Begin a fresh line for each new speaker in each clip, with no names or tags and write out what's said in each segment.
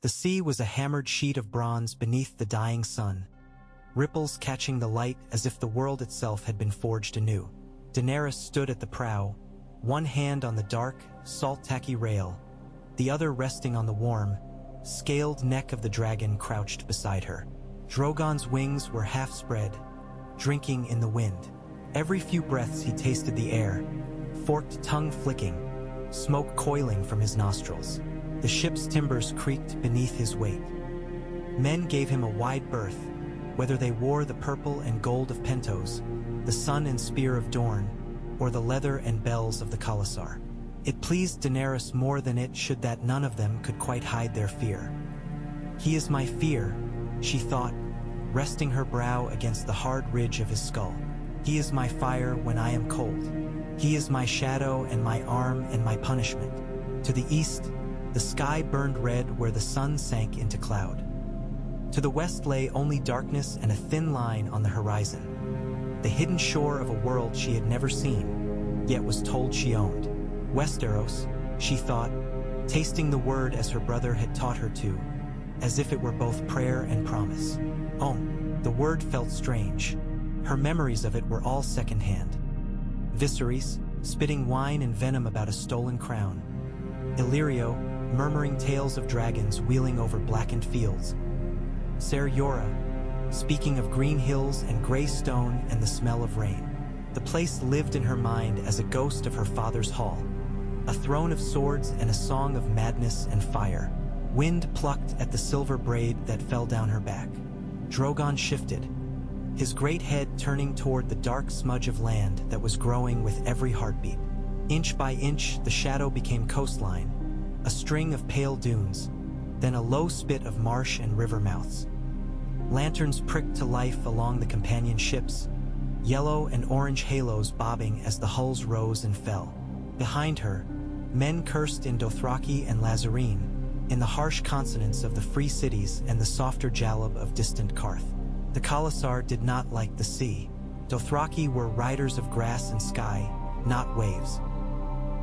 The sea was a hammered sheet of bronze beneath the dying sun, ripples catching the light as if the world itself had been forged anew. Daenerys stood at the prow, one hand on the dark, salt-tacky rail, the other resting on the warm, scaled neck of the dragon crouched beside her. Drogon's wings were half spread, drinking in the wind. Every few breaths he tasted the air, forked tongue flicking, smoke coiling from his nostrils. The ship's timbers creaked beneath his weight. Men gave him a wide berth, whether they wore the purple and gold of Pentos, the sun and spear of Dorne, or the leather and bells of the Khalasar. It pleased Daenerys more than it should that none of them could quite hide their fear. He is my fear, she thought, resting her brow against the hard ridge of his skull. He is my fire when I am cold. He is my shadow and my arm and my punishment. To the east, the sky burned red where the sun sank into cloud. To the west lay only darkness and a thin line on the horizon. The hidden shore of a world she had never seen, yet was told she owned. Westeros, she thought, tasting the word as her brother had taught her to, as if it were both prayer and promise. The word felt strange. Her memories of it were all secondhand. Viserys, spitting wine and venom about a stolen crown. Illyrio, murmuring tales of dragons wheeling over blackened fields. Ser Jorah, speaking of green hills and gray stone and the smell of rain. The place lived in her mind as a ghost of her father's hall. A throne of swords and a song of madness and fire. Wind plucked at the silver braid that fell down her back. Drogon shifted, his great head turning toward the dark smudge of land that was growing with every heartbeat. Inch by inch, the shadow became coastline, a string of pale dunes, then a low spit of marsh and river mouths. Lanterns pricked to life along the companion ships, yellow and orange halos bobbing as the hulls rose and fell. Behind her, men cursed in Dothraki and Lazarene, in the harsh consonants of the free cities and the softer jalab of distant Karth. The Khalasar did not like the sea. Dothraki were riders of grass and sky, not waves.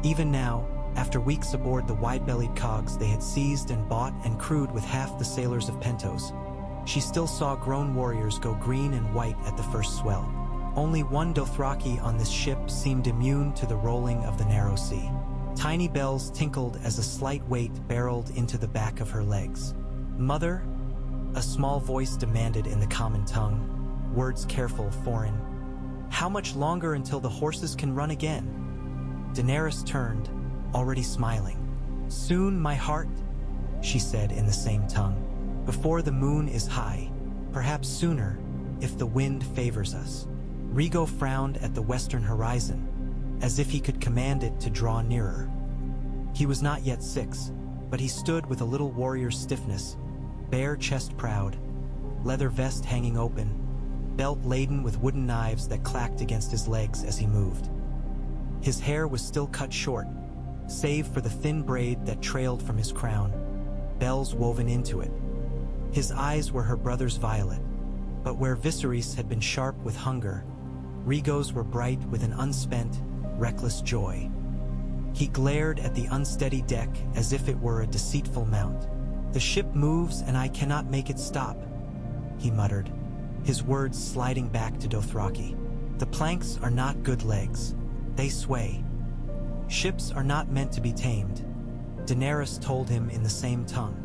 Even now, after weeks aboard the wide-bellied cogs they had seized and bought and crewed with half the sailors of Pentos, she still saw grown warriors go green and white at the first swell. Only one Dothraki on this ship seemed immune to the rolling of the narrow sea. Tiny bells tinkled as a slight weight barreled into the back of her legs. "Mother?" a small voice demanded in the common tongue, words careful, foreign. "How much longer until the horses can run again?" Daenerys turned, already smiling. "Soon, my heart," she said in the same tongue. "Before the moon is high, perhaps sooner, if the wind favors us." Rhaego frowned at the western horizon, as if he could command it to draw nearer. He was not yet 6, but he stood with a little warrior's stiffness, bare chest proud, leather vest hanging open, belt laden with wooden knives that clacked against his legs as he moved. His hair was still cut short, save for the thin braid that trailed from his crown, bells woven into it. His eyes were her brother's violet, but where Viserys had been sharp with hunger, Rhaego's were bright with an unspent, reckless joy. He glared at the unsteady deck as if it were a deceitful mount. "The ship moves and I cannot make it stop," he muttered, his words sliding back to Dothraki. "The planks are not good legs. They sway. Ships are not meant to be tamed." Daenerys told him in the same tongue.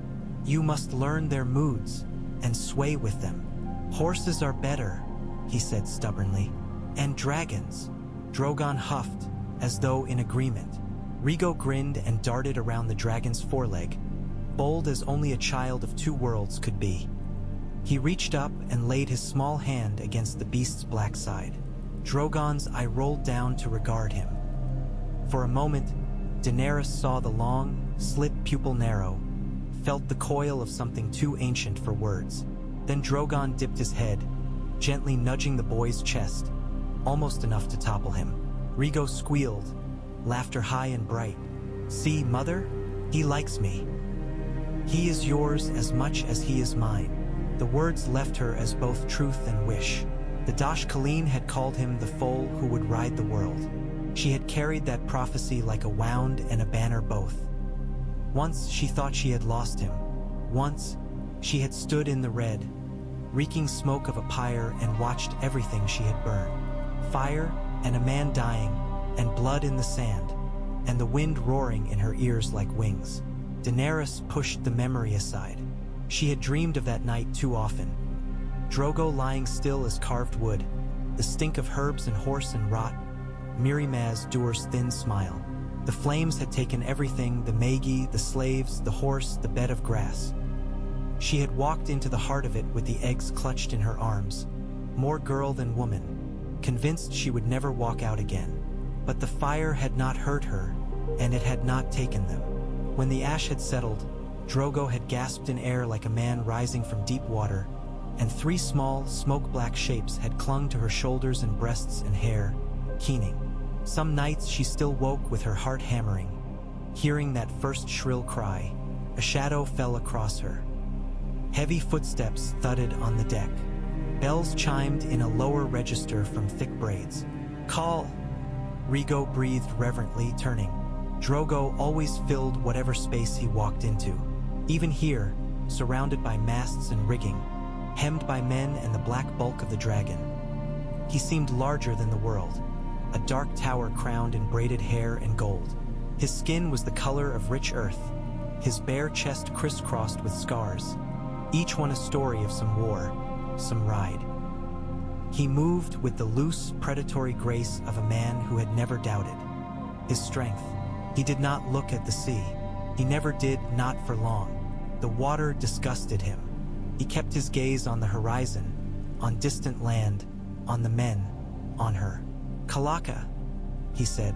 "You must learn their moods and sway with them." "Horses are better," he said stubbornly. "And dragons." Drogon huffed, as though in agreement. Rhaego grinned and darted around the dragon's foreleg, bold as only a child of 2 worlds could be. He reached up and laid his small hand against the beast's black side. Drogon's eye rolled down to regard him. For a moment, Daenerys saw the long, slit pupil narrow, felt the coil of something too ancient for words. Then Drogon dipped his head, gently nudging the boy's chest, almost enough to topple him. Rhaego squealed, laughter high and bright. "See, mother? He likes me. He is yours as much as he is mine." The words left her as both truth and wish. The Dash Khaleen had called him the foal who would ride the world. She had carried that prophecy like a wound and a banner both. Once she thought she had lost him. Once, she had stood in the red, reeking smoke of a pyre, and watched everything she had burned. Fire, and a man dying, and blood in the sand, and the wind roaring in her ears like wings. Daenerys pushed the memory aside. She had dreamed of that night too often. Drogo lying still as carved wood, the stink of herbs and horse and rot, Mirimaz Dur's thin smile. The flames had taken everything, the Magi, the slaves, the horse, the bed of grass. She had walked into the heart of it with the eggs clutched in her arms, more girl than woman, convinced she would never walk out again. But the fire had not hurt her, and it had not taken them. When the ash had settled, Drogo had gasped in air like a man rising from deep water, and 3 small, smoke-black shapes had clung to her shoulders and breasts and hair, keening. Some nights she still woke with her heart hammering. Hearing that first shrill cry, a shadow fell across her. Heavy footsteps thudded on the deck. Bells chimed in a lower register from thick braids. "Call!" Rigo breathed reverently, turning. Drogo always filled whatever space he walked into. Even here, surrounded by masts and rigging, hemmed by men and the black bulk of the dragon. He seemed larger than the world, a dark tower crowned in braided hair and gold. His skin was the color of rich earth, his bare chest crisscrossed with scars, each one a story of some war, some ride. He moved with the loose, predatory grace of a man who had never doubted. His strength. He did not look at the sea. He never did, not for long. The water disgusted him. He kept his gaze on the horizon, on distant land, on the men, on her. "Kalaka," he said,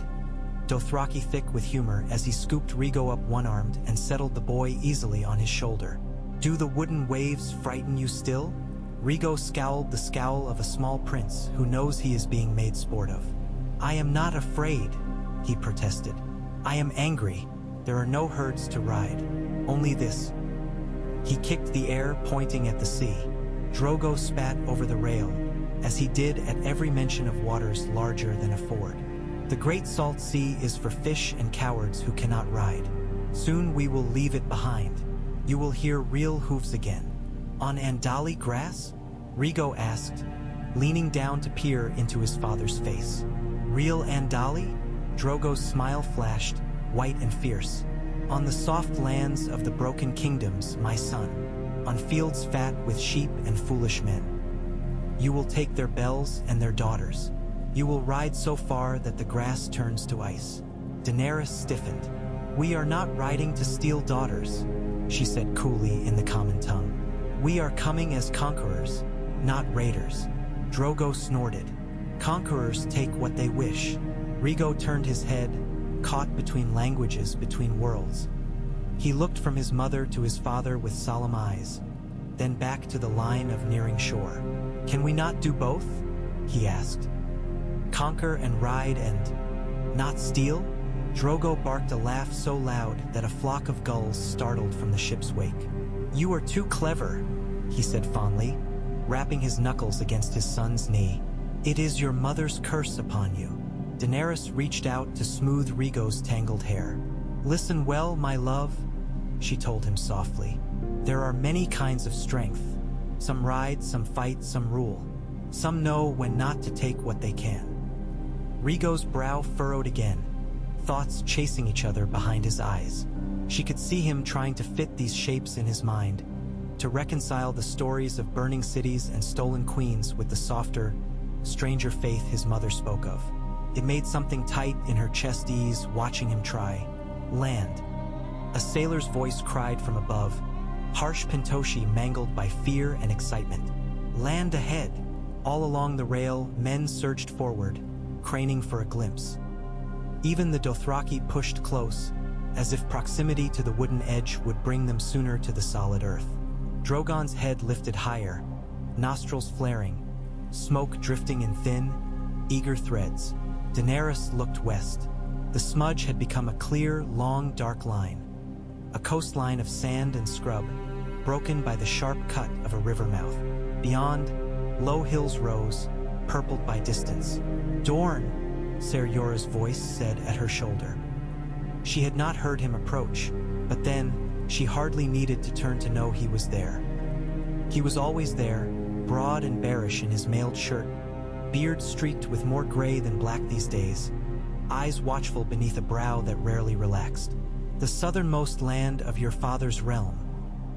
Dothraki thick with humor as he scooped Rigo up one-armed and settled the boy easily on his shoulder. "Do the wooden waves frighten you still?" Rigo scowled the scowl of a small prince who knows he is being made sport of. "I am not afraid," he protested. "I am angry. There are no herds to ride. Only this." He kicked the air, pointing at the sea. Drogo spat over the rail, as he did at every mention of waters larger than a ford. "The great salt sea is for fish and cowards who cannot ride. Soon we will leave it behind. You will hear real hooves again." "On Andali grass?" Rigo asked, leaning down to peer into his father's face. "Real Andali?" Drogo's smile flashed, white and fierce. "On the soft lands of the broken kingdoms, my son. On fields fat with sheep and foolish men. You will take their bells and their daughters. You will ride so far that the grass turns to ice." Daenerys stiffened. "We are not riding to steal daughters," she said coolly in the common tongue. "We are coming as conquerors, not raiders." Drogo snorted. "Conquerors take what they wish." Rigo turned his head, caught between languages, between worlds. He looked from his mother to his father with solemn eyes, then back to the line of nearing shore. "Can we not do both?" he asked. "Conquer and ride and not steal?" Drogo barked a laugh so loud that a flock of gulls startled from the ship's wake. "You are too clever," he said fondly, rapping his knuckles against his son's knee. "It is your mother's curse upon you." Daenerys reached out to smooth Rigo's tangled hair. "Listen well, my love," she told him softly. "There are many kinds of strength. Some ride, some fight, some rule. Some know when not to take what they can." Rigo's brow furrowed again, thoughts chasing each other behind his eyes. She could see him trying to fit these shapes in his mind, to reconcile the stories of burning cities and stolen queens with the softer, stranger faith his mother spoke of. It made something tight in her chest ease watching him try. "Land." A sailor's voice cried from above, harsh Pentoshi mangled by fear and excitement. "Land ahead." All along the rail, men surged forward, craning for a glimpse. Even the Dothraki pushed close, as if proximity to the wooden edge would bring them sooner to the solid earth. Drogon's head lifted higher, nostrils flaring, smoke drifting in thin, eager threads. Daenerys looked west. The smudge had become a clear, long, dark line, a coastline of sand and scrub, broken by the sharp cut of a river mouth. Beyond, low hills rose, purpled by distance. "Dorne," Ser Yora's voice said at her shoulder. She had not heard him approach, but then, She hardly needed to turn to know he was there. He was always there, broad and bearish in his mailed shirt, beard streaked with more gray than black these days, eyes watchful beneath a brow that rarely relaxed. "The southernmost land of your father's realm,"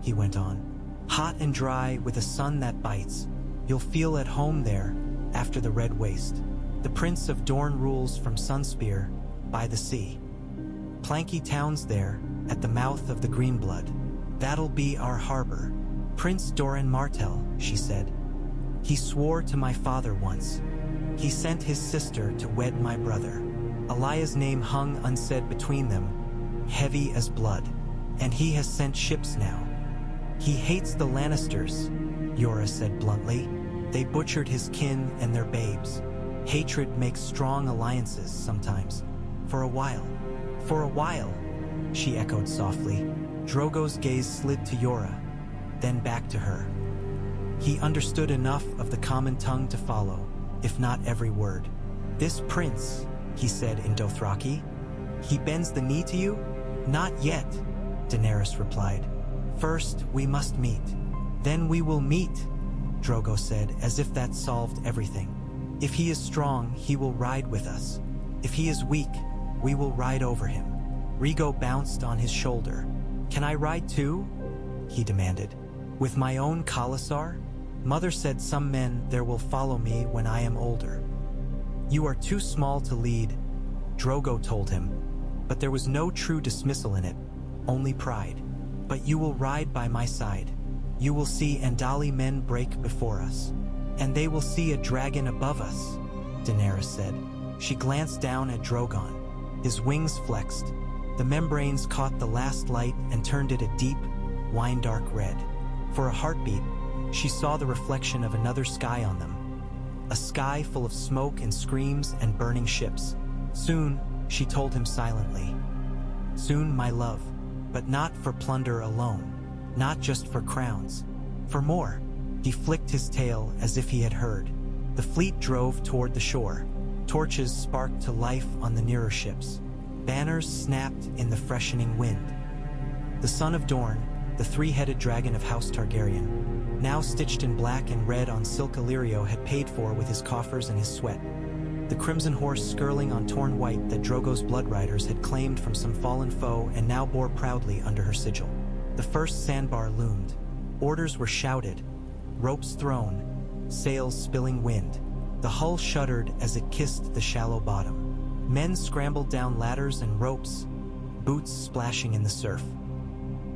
he went on. "Hot and dry with a sun that bites. You'll feel at home there, after the red waste. The Prince of Dorne rules from Sunspear, by the sea. Planky towns there, at the mouth of the Greenblood. That'll be our harbor." "Prince Doran Martell," she said. "He swore to my father once. He sent his sister to wed my brother." Elia's name hung unsaid between them, heavy as blood. "And he has sent ships now." "He hates the Lannisters," Yora said bluntly. "They butchered his kin and their babes. Hatred makes strong alliances sometimes. For a while." "For a while," she echoed softly. Drogo's gaze slid to Yora, then back to her. He understood enough of the common tongue to follow, if not every word. "This prince," he said in Dothraki, "he bends the knee to you?" "Not yet," Daenerys replied. "First, we must meet." "Then we will meet," Drogo said, as if that solved everything. "If he is strong, he will ride with us. If he is weak, we will ride over him." Rhaego bounced on his shoulder. "Can I ride too?" he demanded. "With my own Khalasar? Mother said some men there will follow me when I am older." "You are too small to lead," Drogo told him, but there was no true dismissal in it, only pride. "But you will ride by my side. You will see Andali men break before us. And they will see a dragon above us," Daenerys said. She glanced down at Drogon. His wings flexed. The membranes caught the last light and turned it a deep, wine-dark red. For a heartbeat, she saw the reflection of another sky on them. A sky full of smoke and screams and burning ships. "Soon," she told him silently. "Soon, my love. But not for plunder alone. Not just for crowns. For more." He flicked his tail as if he had heard. The fleet drove toward the shore. Torches sparked to life on the nearer ships. Banners snapped in the freshening wind. The son of Dorne, the three-headed dragon of House Targaryen, now stitched in black and red on silk Illyrio, had paid for with his coffers and his sweat. The crimson horse skirling on torn white that Drogo's blood riders had claimed from some fallen foe and now bore proudly under her sigil. The first sandbar loomed. Orders were shouted, ropes thrown, sails spilling wind. The hull shuddered as it kissed the shallow bottom. Men scrambled down ladders and ropes, boots splashing in the surf.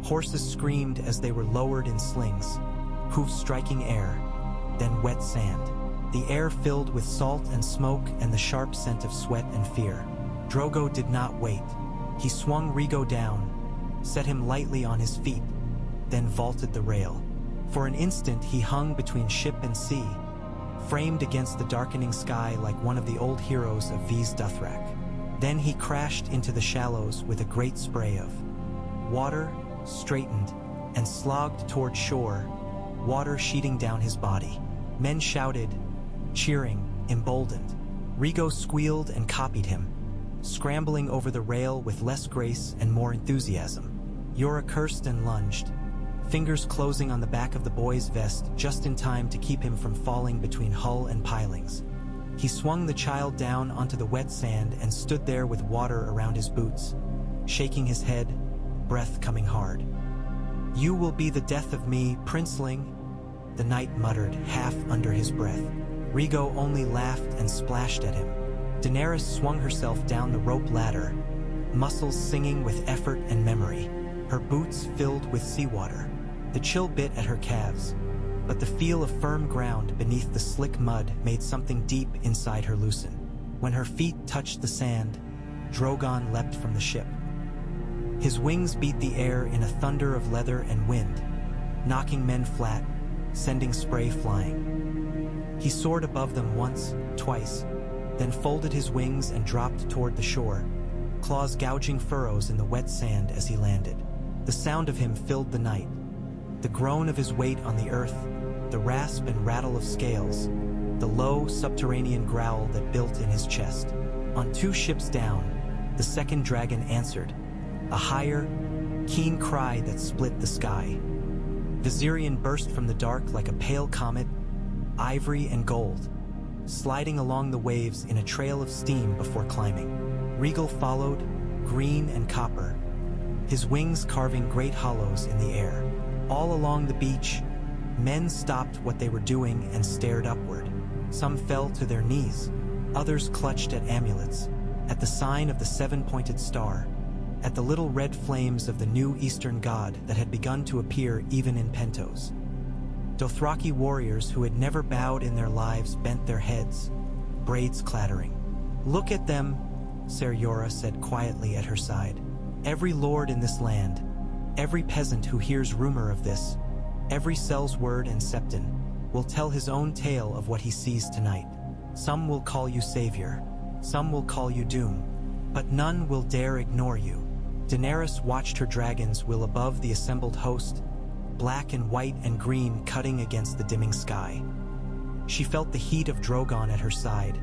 Horses screamed as they were lowered in slings, hoofs striking air, then wet sand. The air filled with salt and smoke and the sharp scent of sweat and fear. Drogo did not wait. He swung Rhaego down, set him lightly on his feet, then vaulted the rail. For an instant he hung between ship and sea, framed against the darkening sky like one of the old heroes of V's Dothrak. Then he crashed into the shallows with a great spray of water, straightened, and slogged toward shore, water sheeting down his body. Men shouted, cheering, emboldened. Rhaego squealed and copied him, scrambling over the rail with less grace and more enthusiasm. Yora cursed and lunged, fingers closing on the back of the boy's vest just in time to keep him from falling between hull and pilings. He swung the child down onto the wet sand and stood there with water around his boots, shaking his head, breath coming hard. "You will be the death of me, princeling," the knight muttered, half under his breath. Rhaego only laughed and splashed at him. Daenerys swung herself down the rope ladder, muscles singing with effort and memory, her boots filled with seawater. The chill bit at her calves, but the feel of firm ground beneath the slick mud made something deep inside her loosen. When her feet touched the sand, Drogon leapt from the ship. His wings beat the air in a thunder of leather and wind, knocking men flat, sending spray flying. He soared above them once, twice, then folded his wings and dropped toward the shore, claws gouging furrows in the wet sand as he landed. The sound of him filled the night, the groan of his weight on the earth, the rasp and rattle of scales, the low, subterranean growl that built in his chest. On 2 ships down, the second dragon answered, a higher, keen cry that split the sky. Viserion burst from the dark like a pale comet, ivory and gold, sliding along the waves in a trail of steam before climbing. Regal followed, green and copper, his wings carving great hollows in the air. All along the beach, men stopped what they were doing and stared upward. Some fell to their knees, others clutched at amulets, at the sign of the seven-pointed star, at the little red flames of the new Eastern god that had begun to appear even in Pentos. Dothraki warriors who had never bowed in their lives bent their heads, braids clattering. "Look at them," Ser Jorah said quietly at her side. "Every lord in this land, every peasant who hears rumor of this, every Sel's word and septon, will tell his own tale of what he sees tonight. Some will call you savior, some will call you doom, but none will dare ignore you." Daenerys watched her dragons wheel above the assembled host, black and white and green cutting against the dimming sky. She felt the heat of Drogon at her side,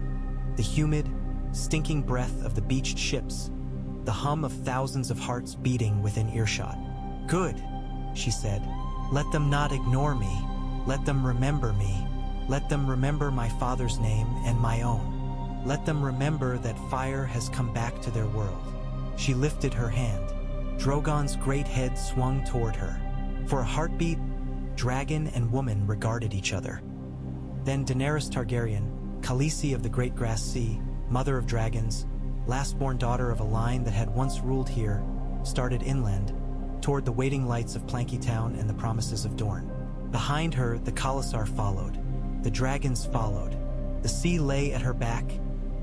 the humid, stinking breath of the beached ships, the hum of thousands of hearts beating within earshot. "Good," she said. "Let them not ignore me. Let them remember me. Let them remember my father's name and my own. Let them remember that fire has come back to their world." She lifted her hand. Drogon's great head swung toward her. For a heartbeat, dragon and woman regarded each other. Then Daenerys Targaryen, Khaleesi of the Great Grass Sea, mother of dragons, last-born daughter of a line that had once ruled here, started inland, toward the waiting lights of Planky Town and the promises of Dorne. Behind her, the Khalasar followed. The dragons followed. The sea lay at her back,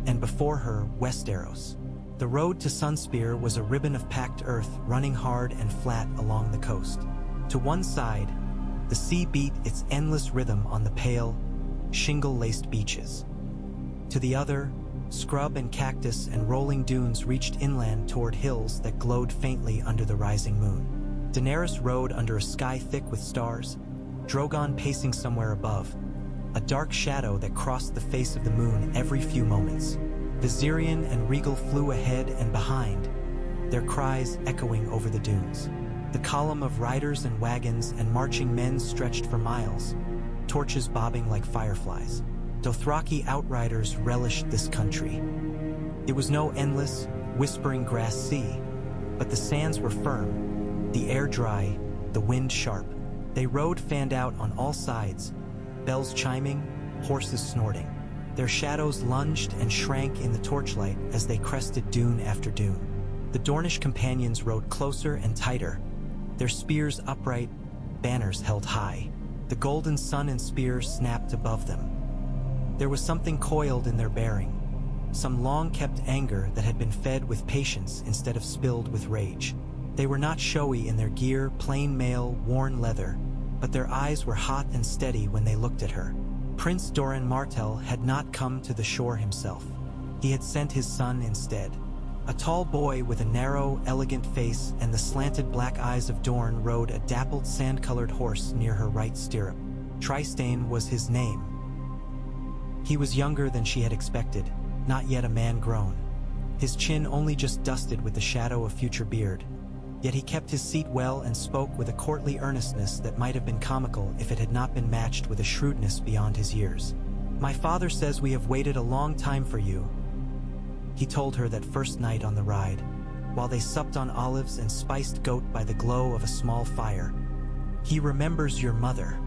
and before her, Westeros. The road to Sunspear was a ribbon of packed earth running hard and flat along the coast. To one side, the sea beat its endless rhythm on the pale, shingle-laced beaches. To the other, scrub and cactus and rolling dunes reached inland toward hills that glowed faintly under the rising moon. Daenerys rode under a sky thick with stars, Drogon pacing somewhere above, a dark shadow that crossed the face of the moon every few moments. Viserion and Regal flew ahead and behind, their cries echoing over the dunes. The column of riders and wagons and marching men stretched for miles, torches bobbing like fireflies. Dothraki outriders relished this country. It was no endless, whispering grass sea, but the sands were firm, the air dry, the wind sharp. They rode fanned out on all sides, bells chiming, horses snorting. Their shadows lunged and shrank in the torchlight as they crested dune after dune. The Dornish companions rode closer and tighter, their spears upright, banners held high. The golden sun and spear snapped above them. There was something coiled in their bearing, some long-kept anger that had been fed with patience instead of spilled with rage. They were not showy in their gear, plain mail, worn leather, but their eyes were hot and steady when they looked at her. Prince Doran Martell had not come to the shore himself. He had sent his son instead. A tall boy with a narrow, elegant face and the slanted black eyes of Dorne rode a dappled sand-colored horse near her right stirrup. Trystane was his name. He was younger than she had expected, not yet a man grown. His chin only just dusted with the shadow of future beard. Yet he kept his seat well and spoke with a courtly earnestness that might have been comical if it had not been matched with a shrewdness beyond his years. "My father says we have waited a long time for you," he told her that first night on the ride, while they supped on olives and spiced goat by the glow of a small fire. "He remembers your mother.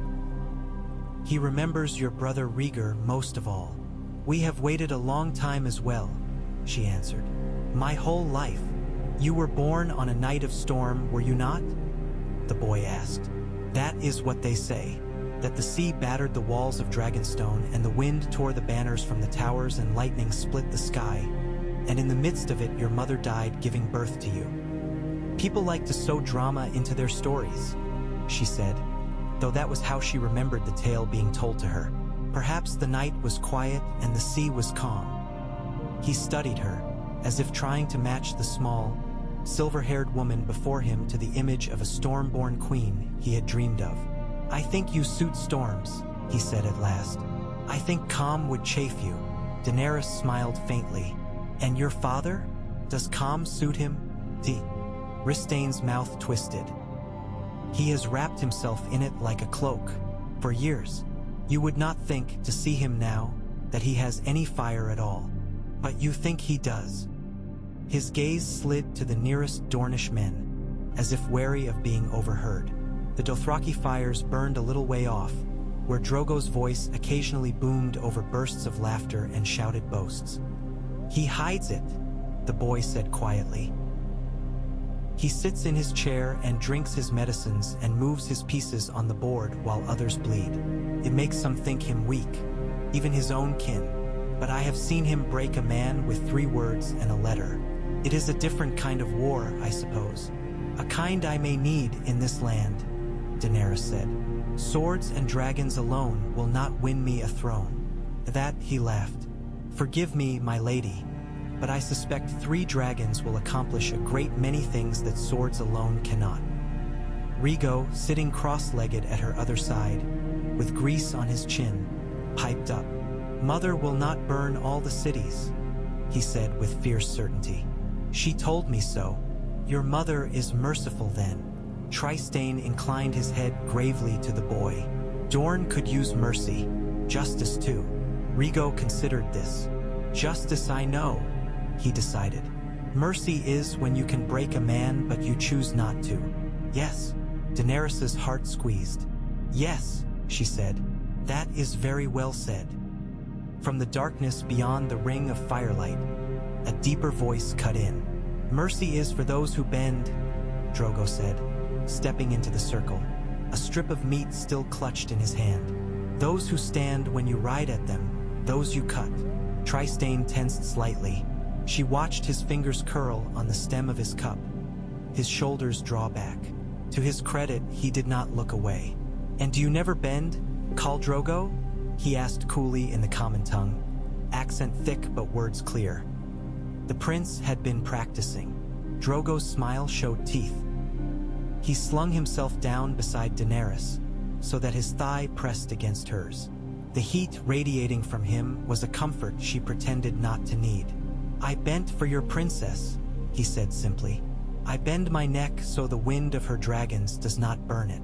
He remembers your brother Rhaegar most of all." "We have waited a long time as well," she answered. "My whole life. You were born on a night of storm, were you not?" the boy asked. "That is what they say, that the sea battered the walls of Dragonstone and the wind tore the banners from the towers and lightning split the sky, and in the midst of it your mother died giving birth to you. People like to sew drama into their stories," she said, though that was how she remembered the tale being told to her. Perhaps the night was quiet and the sea was calm. He studied her, as if trying to match the small, silver-haired woman before him to the image of a storm-born queen he had dreamed of. "I think you suit storms," he said at last. "I think calm would chafe you." Daenerys smiled faintly. "And your father? Does calm suit him?" Ristain's mouth twisted. He has wrapped himself in it like a cloak. For years. You would not think, to see him now, that he has any fire at all. But you think he does. His gaze slid to the nearest Dornish men, as if wary of being overheard. The Dothraki fires burned a little way off, where Drogo's voice occasionally boomed over bursts of laughter and shouted boasts. He hides it, the boy said quietly. He sits in his chair and drinks his medicines and moves his pieces on the board while others bleed. It makes some think him weak, even his own kin. But I have seen him break a man with 3 words and a letter. It is a different kind of war, I suppose. A kind I may need in this land, Daenerys said. Swords and dragons alone will not win me a throne. At that he laughed. Forgive me, my lady, but I suspect 3 dragons will accomplish a great many things that swords alone cannot. Rigo, sitting cross-legged at her other side, with grease on his chin, piped up. Mother will not burn all the cities, he said with fierce certainty. She told me so. Your mother is merciful then. Trystane inclined his head gravely to the boy. Dorne could use mercy, justice too. Rigo considered this. Justice I know, he decided. Mercy is when you can break a man but you choose not to. Yes, Daenerys's heart squeezed. Yes, she said. That is very well said. From the darkness beyond the ring of firelight, a deeper voice cut in. Mercy is for those who bend, Drogo said, stepping into the circle, a strip of meat still clutched in his hand. Those who stand when you ride at them, those you cut. Trystane tensed slightly. She watched his fingers curl on the stem of his cup, his shoulders draw back. To his credit, he did not look away. And do you never bend, Khal Drogo? He asked coolly in the common tongue, accent thick but words clear. The prince had been practicing. Drogo's smile showed teeth. He slung himself down beside Daenerys, so that his thigh pressed against hers. The heat radiating from him was a comfort she pretended not to need. I bent for your princess, he said simply. I bend my neck so the wind of her dragons does not burn it.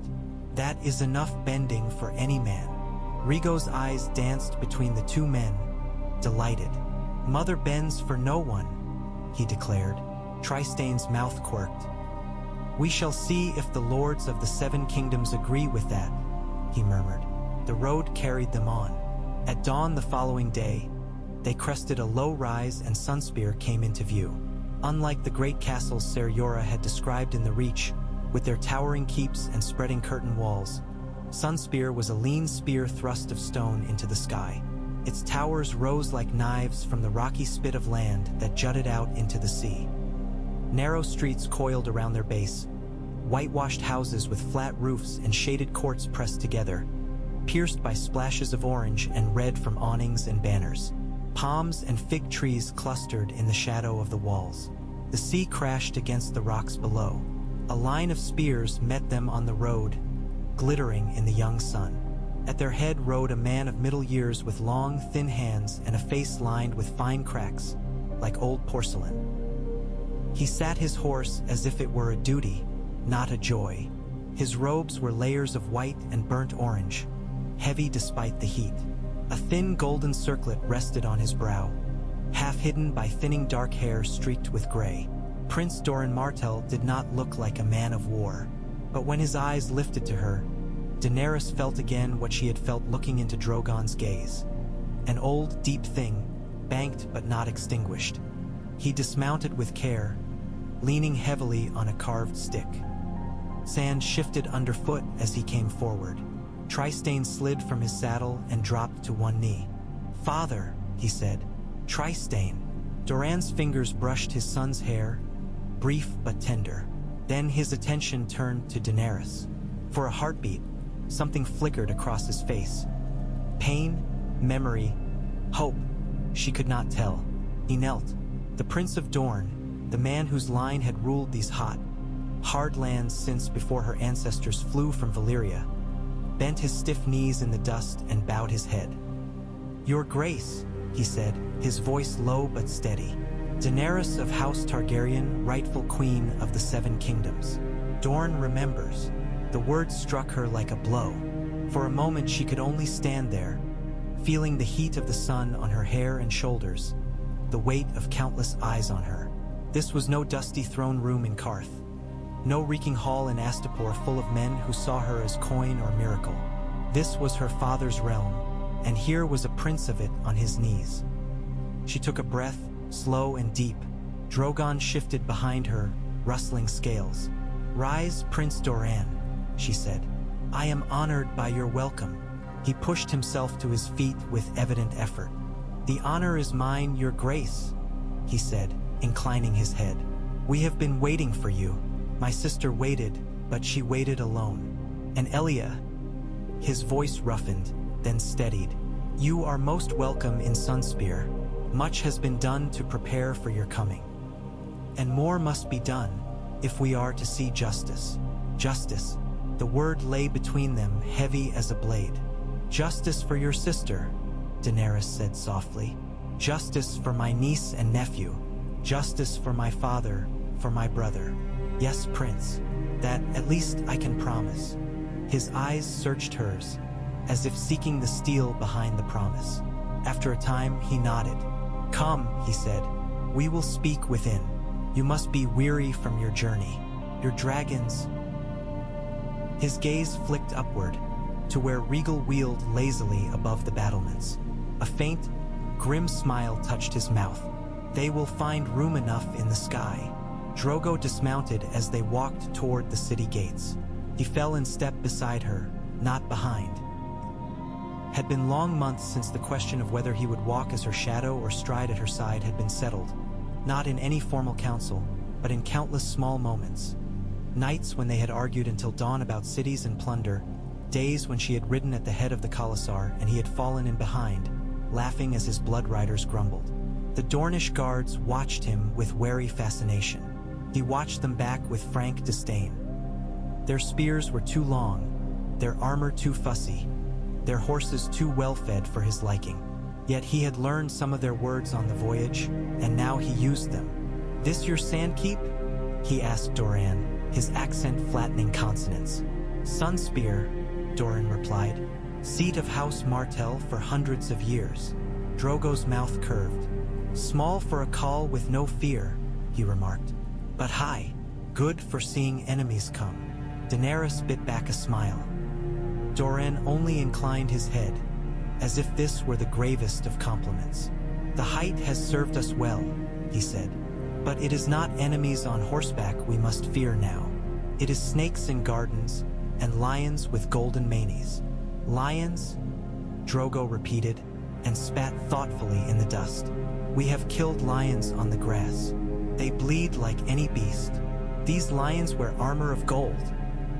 That is enough bending for any man. Rigo's eyes danced between the 2 men, delighted. Mother bends for no one, he declared. Trystane's mouth quirked. We shall see if the lords of the 7 kingdoms agree with that, he murmured. The road carried them on. At dawn the following day, they crested a low rise and Sunspear came into view. Unlike the great castles Ser Jorah had described in the Reach, with their towering keeps and spreading curtain walls, Sunspear was a lean spear thrust of stone into the sky. Its towers rose like knives from the rocky spit of land that jutted out into the sea. Narrow streets coiled around their base, whitewashed houses with flat roofs and shaded courts pressed together, pierced by splashes of orange and red from awnings and banners. Palms and fig trees clustered in the shadow of the walls. The sea crashed against the rocks below. A line of spears met them on the road, glittering in the young sun. At their head rode a man of middle years with long, thin hands and a face lined with fine cracks, like old porcelain. He sat his horse as if it were a duty, not a joy. His robes were layers of white and burnt orange, heavy despite the heat. A thin golden circlet rested on his brow, half hidden by thinning dark hair streaked with gray. Prince Doran Martell did not look like a man of war, but when his eyes lifted to her, Daenerys felt again what she had felt looking into Drogon's gaze. An old, deep thing, banked but not extinguished. He dismounted with care, leaning heavily on a carved stick. Sand shifted underfoot as he came forward. Trystane slid from his saddle and dropped to one knee. Father, he said. Trystane. Doran's fingers brushed his son's hair, brief but tender. Then his attention turned to Daenerys. For a heartbeat, something flickered across his face. Pain, memory, hope. She could not tell. He knelt. The Prince of Dorne, the man whose line had ruled these hot, hard lands since before her ancestors flew from Valyria, bent his stiff knees in the dust and bowed his head. Your Grace, he said, his voice low but steady. Daenerys of House Targaryen, rightful queen of the Seven Kingdoms. Dorne remembers. The words struck her like a blow. For a moment she could only stand there, feeling the heat of the sun on her hair and shoulders, the weight of countless eyes on her. This was no dusty throne room in Karth, no reeking hall in Astapor full of men who saw her as coin or miracle. This was her father's realm, and here was a prince of it on his knees. She took a breath, slow and deep. Drogon shifted behind her, rustling scales. "Rise, Prince Doran," she said. "I am honored by your welcome." He pushed himself to his feet with evident effort. "The honor is mine, your grace," he said, inclining his head. "We have been waiting for you. My sister waited, but she waited alone. And Elia," his voice roughened, then steadied, "you are most welcome in Sunspear. Much has been done to prepare for your coming. And more must be done if we are to see justice." Justice. The word lay between them, heavy as a blade. "Justice for your sister," Daenerys said softly. "Justice for my niece and nephew. Justice for my father, for my brother. Yes, Prince, that at least I can promise." His eyes searched hers, as if seeking the steel behind the promise. After a time, he nodded. "Come," he said, "we will speak within. You must be weary from your journey. Your dragons—" His gaze flicked upward, to where Regal wheeled lazily above the battlements. A faint, grim smile touched his mouth. "They will find room enough in the sky." Drogo dismounted as they walked toward the city gates. He fell in step beside her, not behind. Had been long months since the question of whether he would walk as her shadow or stride at her side had been settled, not in any formal council, but in countless small moments. Nights when they had argued until dawn about cities and plunder, days when she had ridden at the head of the Khalasar and he had fallen in behind, laughing as his blood riders grumbled. The Dornish guards watched him with wary fascination. He watched them back with frank disdain. Their spears were too long, their armor too fussy, their horses too well-fed for his liking. Yet he had learned some of their words on the voyage, and now he used them. "This your sandkeep?" he asked Doran, his accent flattening consonants. "Sunspear," Doran replied. "Seat of House Martell for hundreds of years." Drogo's mouth curved. "Small for a call with no fear," he remarked. "But high, good for seeing enemies come." Daenerys bit back a smile. Doran only inclined his head, as if this were the gravest of compliments. "The height has served us well," he said. "But it is not enemies on horseback we must fear now. It is snakes in gardens, and lions with golden manes." "Lions?" Drogo repeated, and spat thoughtfully in the dust. "We have killed lions on the grass. They bleed like any beast." "These lions wear armor of gold,"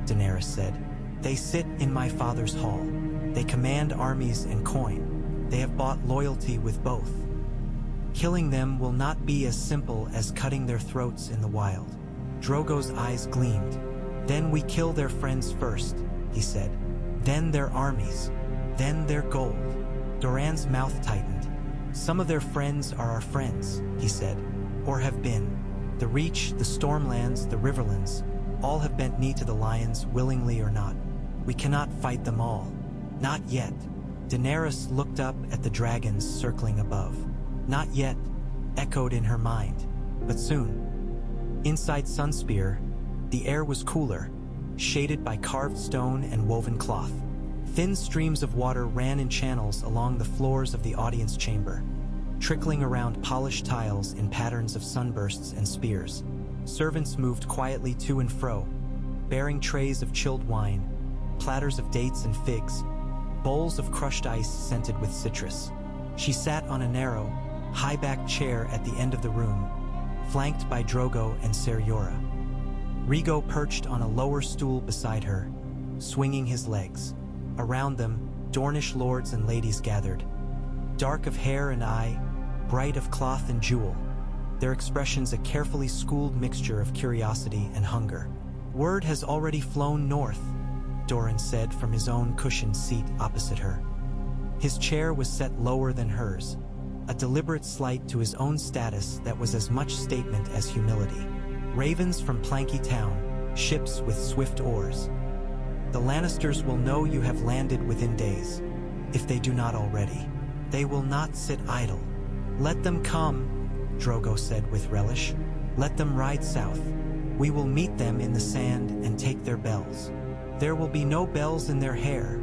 Daenerys said. "They sit in my father's hall. They command armies and coin. They have bought loyalty with both. Killing them will not be as simple as cutting their throats in the wild." Drogo's eyes gleamed. "Then we kill their friends first," he said. "Then their armies. Then their gold." Doran's mouth tightened. "Some of their friends are our friends," he said, "or have been. The Reach, the Stormlands, the Riverlands, all have bent knee to the lions, willingly or not. We cannot fight them all. Not yet." Daenerys looked up at the dragons circling above. "Not yet," echoed in her mind, "but soon." Inside Sunspear, the air was cooler, shaded by carved stone and woven cloth. Thin streams of water ran in channels along the floors of the audience chamber, trickling around polished tiles in patterns of sunbursts and spears. Servants moved quietly to and fro, bearing trays of chilled wine, platters of dates and figs, bowls of crushed ice scented with citrus. She sat on a narrow, high-backed chair at the end of the room, flanked by Drogo and Ser Jorah. Rhaego perched on a lower stool beside her, swinging his legs. Around them, Dornish lords and ladies gathered, dark of hair and eye, bright of cloth and jewel, their expressions a carefully schooled mixture of curiosity and hunger. "Word has already flown north," Doran said from his own cushioned seat opposite her. His chair was set lower than hers, a deliberate slight to his own status that was as much statement as humility. Ravens from Planky Town, ships with swift oars. The Lannisters will know you have landed within days, if they do not already. They will not sit idle. Let them come, Drogo said with relish. Let them ride south. We will meet them in the sand and take their bells. There will be no bells in their hair,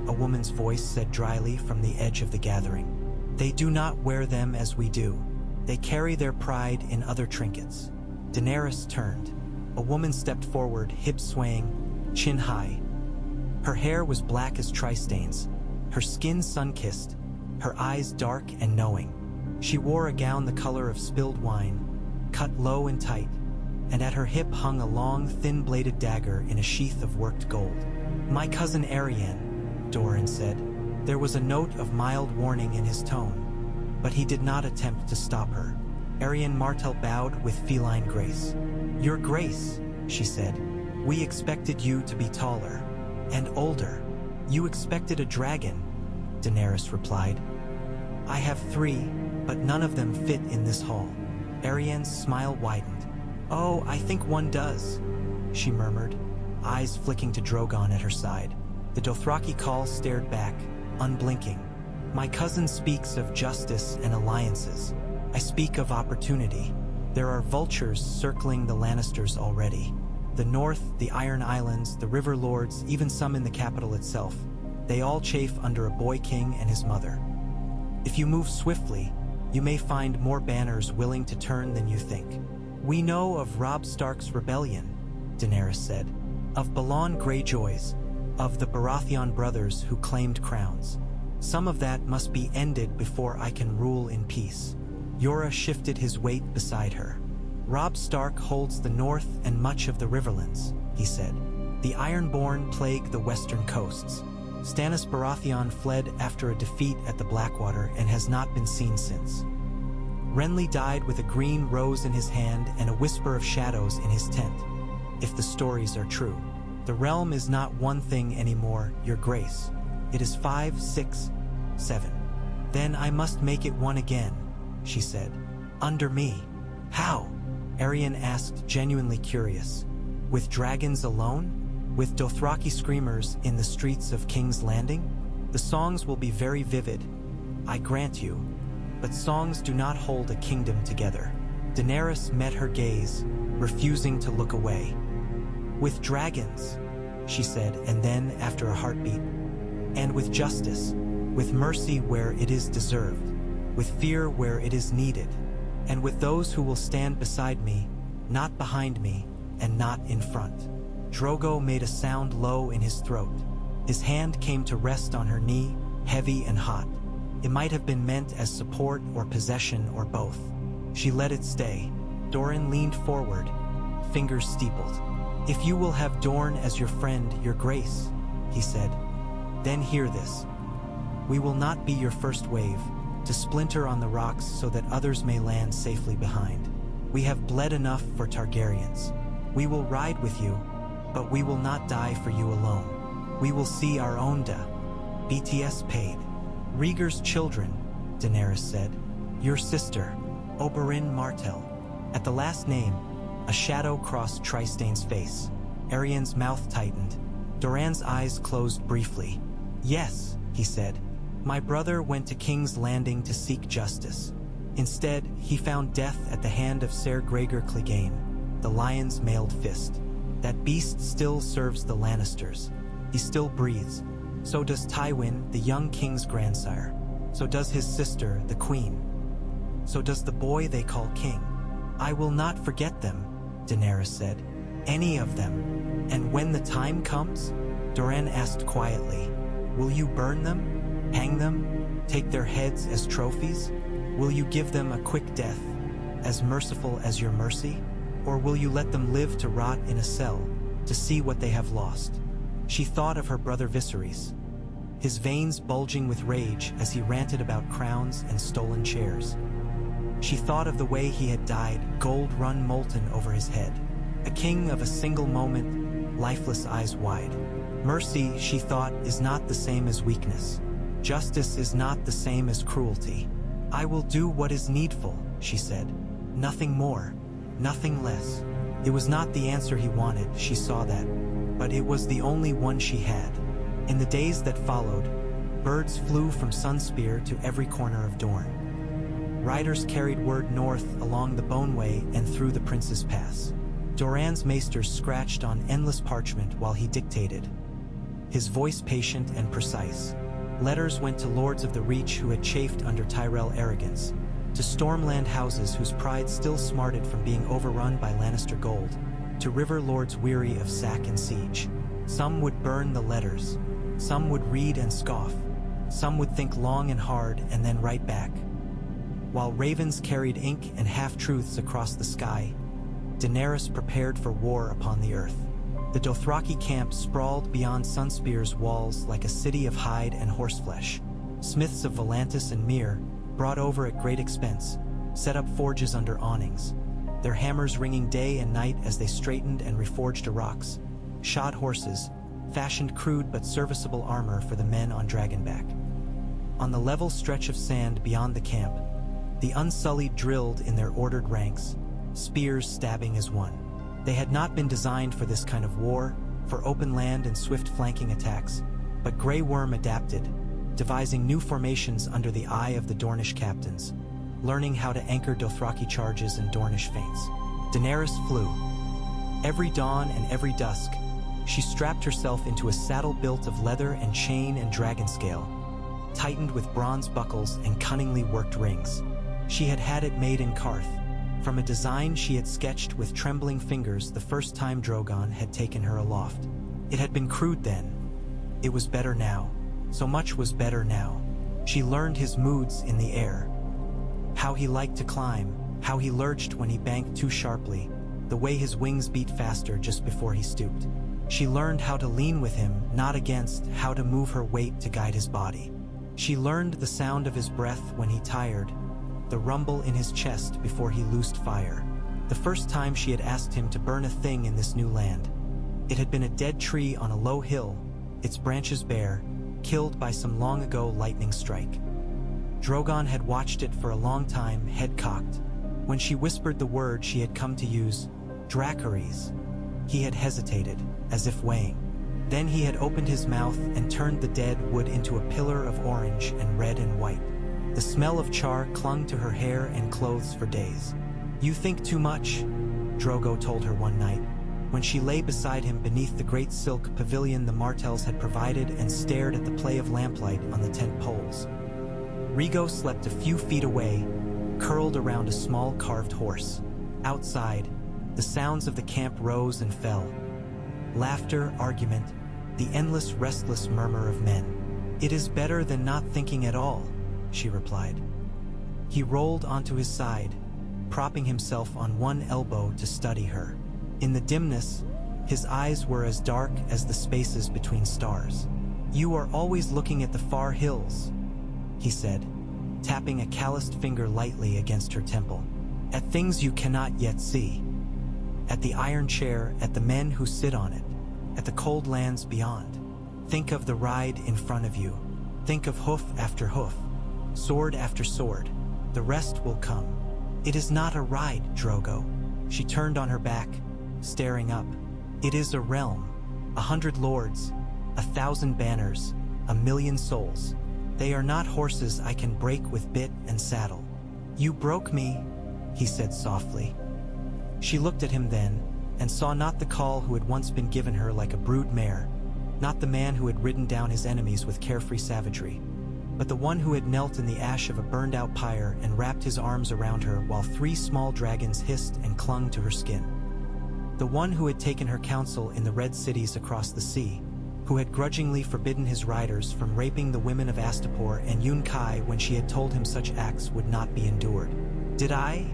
a woman's voice said dryly from the edge of the gathering. They do not wear them as we do. They carry their pride in other trinkets. Daenerys turned. A woman stepped forward, hips swaying, chin high. Her hair was black as tri-stains, her skin sun-kissed, her eyes dark and knowing. She wore a gown the color of spilled wine, cut low and tight, and at her hip hung a long, thin-bladed dagger in a sheath of worked gold. "My cousin Arianne," Doran said. There was a note of mild warning in his tone, but he did not attempt to stop her. Arianne Martell bowed with feline grace. "Your Grace," she said, "we expected you to be taller and older. You expected a dragon," Daenerys replied. "I have 3, but none of them fit in this hall." Arianne's smile widened. "Oh, I think one does," she murmured, eyes flicking to Drogon at her side. The Dothraki call stared back, unblinking. "My cousin speaks of justice and alliances. I speak of opportunity. There are vultures circling the Lannisters already. The North, the Iron Islands, the River Lords, even some in the capital itself. They all chafe under a boy king and his mother. If you move swiftly, you may find more banners willing to turn than you think. We know of Robb Stark's rebellion," Daenerys said, "of Balon Greyjoys, of the Baratheon brothers who claimed crowns. Some of that must be ended before I can rule in peace." Yora shifted his weight beside her. "Robb Stark holds the north and much of the Riverlands," he said. "The Ironborn plague the western coasts. Stannis Baratheon fled after a defeat at the Blackwater and has not been seen since. Renly died with a green rose in his hand and a whisper of shadows in his tent. If the stories are true, the realm is not one thing anymore, Your Grace. It is 5, 6, 7. Then I must make it one again," she said. "Under me." "How?" Arianne asked, genuinely curious. "With dragons alone? With Dothraki screamers in the streets of King's Landing? The songs will be very vivid, I grant you, but songs do not hold a kingdom together." Daenerys met her gaze, refusing to look away. "With dragons," she said, and then, after a heartbeat, "and with justice, with mercy where it is deserved, with fear where it is needed, and with those who will stand beside me, not behind me, and not in front." Drogo made a sound low in his throat. His hand came to rest on her knee, heavy and hot. It might have been meant as support or possession or both. She let it stay. Doran leaned forward, fingers steepled. "If you will have Dorne as your friend, Your Grace," he said, "then hear this. We will not be your first wave, to splinter on the rocks so that others may land safely behind. We have bled enough for Targaryens. We will ride with you, but we will not die for you alone. We will see our own BTS paid. Rhaegar's children," Daenerys said. "Your sister, Oberyn Martell." At the last name, a shadow crossed Tristane's face. Arianne's mouth tightened. Doran's eyes closed briefly. "Yes," he said. "My brother went to King's Landing to seek justice. Instead, he found death at the hand of Ser Gregor Clegane, the lion's mailed fist. That beast still serves the Lannisters. He still breathes. So does Tywin, the young king's grandsire. So does his sister, the queen. So does the boy they call king. I will not forget them," Daenerys said. "Any of them. And when the time comes," Doran asked quietly, "will you burn them? Hang them? Take their heads as trophies? Will you give them a quick death, as merciful as your mercy? Or will you let them live to rot in a cell, to see what they have lost?" She thought of her brother Viserys, his veins bulging with rage as he ranted about crowns and stolen chairs. She thought of the way he had died, gold run molten over his head. A king of a single moment, lifeless eyes wide. Mercy, she thought, is not the same as weakness. Justice is not the same as cruelty. "I will do what is needful," she said. "Nothing more, nothing less." It was not the answer he wanted, she saw that, but it was the only one she had. In the days that followed, birds flew from Sunspear to every corner of Dorne. Riders carried word north along the Boneway and through the Prince's Pass. Doran's maesters scratched on endless parchment while he dictated, his voice patient and precise. Letters went to lords of the Reach who had chafed under Tyrell arrogance, to Stormland houses whose pride still smarted from being overrun by Lannister gold, to river lords weary of sack and siege. Some would burn the letters, some would read and scoff, some would think long and hard and then write back. While ravens carried ink and half-truths across the sky, Daenerys prepared for war upon the earth. The Dothraki camp sprawled beyond Sunspear's walls like a city of hide and horseflesh. Smiths of Volantis and Myr, brought over at great expense, set up forges under awnings, their hammers ringing day and night as they straightened and reforged the rocks. Shod horses, fashioned crude but serviceable armor for the men on Dragonback. On the level stretch of sand beyond the camp, the Unsullied drilled in their ordered ranks, spears stabbing as one. They had not been designed for this kind of war, for open land and swift flanking attacks, but Grey Worm adapted, devising new formations under the eye of the Dornish captains, learning how to anchor Dothraki charges and Dornish feints. Daenerys flew. Every dawn and every dusk, she strapped herself into a saddle built of leather and chain and dragon scale, tightened with bronze buckles and cunningly worked rings. She had had it made in Karth, from a design she had sketched with trembling fingers the first time Drogon had taken her aloft. It had been crude then. It was better now. So much was better now. She learned his moods in the air. How he liked to climb, how he lurched when he banked too sharply, the way his wings beat faster just before he stooped. She learned how to lean with him, not against, how to move her weight to guide his body. She learned the sound of his breath when he tired, the rumble in his chest before he loosed fire. The first time she had asked him to burn a thing in this new land. It had been a dead tree on a low hill, its branches bare, killed by some long-ago lightning strike. Drogon had watched it for a long time, head cocked. When she whispered the word she had come to use, Dracarys, he had hesitated, as if weighing. Then he had opened his mouth and turned the dead wood into a pillar of orange and red and white. The smell of char clung to her hair and clothes for days. "You think too much," Drogo told her one night, when she lay beside him beneath the great silk pavilion the Martells had provided and stared at the play of lamplight on the tent poles. Rhaego slept a few feet away, curled around a small carved horse. Outside, the sounds of the camp rose and fell. Laughter, argument, the endless restless murmur of men. "It is better than not thinking at all," she replied. He rolled onto his side, propping himself on one elbow to study her. In the dimness, his eyes were as dark as the spaces between stars. "You are always looking at the far hills," he said, tapping a calloused finger lightly against her temple. "At things you cannot yet see. At the iron chair, at the men who sit on it, at the cold lands beyond. Think of the ride in front of you. Think of hoof after hoof, sword after sword. The rest will come. It is not a ride, Drogo." She turned on her back, staring up. "It is a realm, 100 lords, 1,000 banners, 1,000,000 souls. They are not horses I can break with bit and saddle." "You broke me," he said softly. She looked at him then, and saw not the call who had once been given her like a brood mare, not the man who had ridden down his enemies with carefree savagery, but the one who had knelt in the ash of a burned-out pyre and wrapped his arms around her while 3 small dragons hissed and clung to her skin. The one who had taken her counsel in the red cities across the sea, who had grudgingly forbidden his riders from raping the women of Astapor and Yunkai when she had told him such acts would not be endured. "Did I?"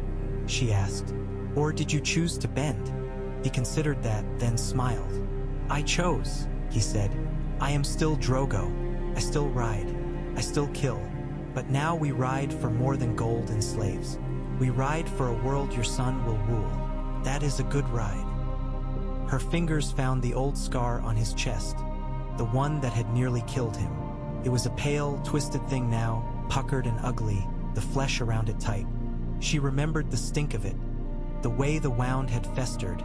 she asked. "Or did you choose to bend?" He considered that, then smiled. "I chose," he said. "I am still Drogo. I still ride. I still kill. But now we ride for more than gold and slaves. We ride for a world your son will rule. That is a good ride." Her fingers found the old scar on his chest, the one that had nearly killed him. It was a pale, twisted thing now, puckered and ugly, the flesh around it tight. She remembered the stink of it, the way the wound had festered,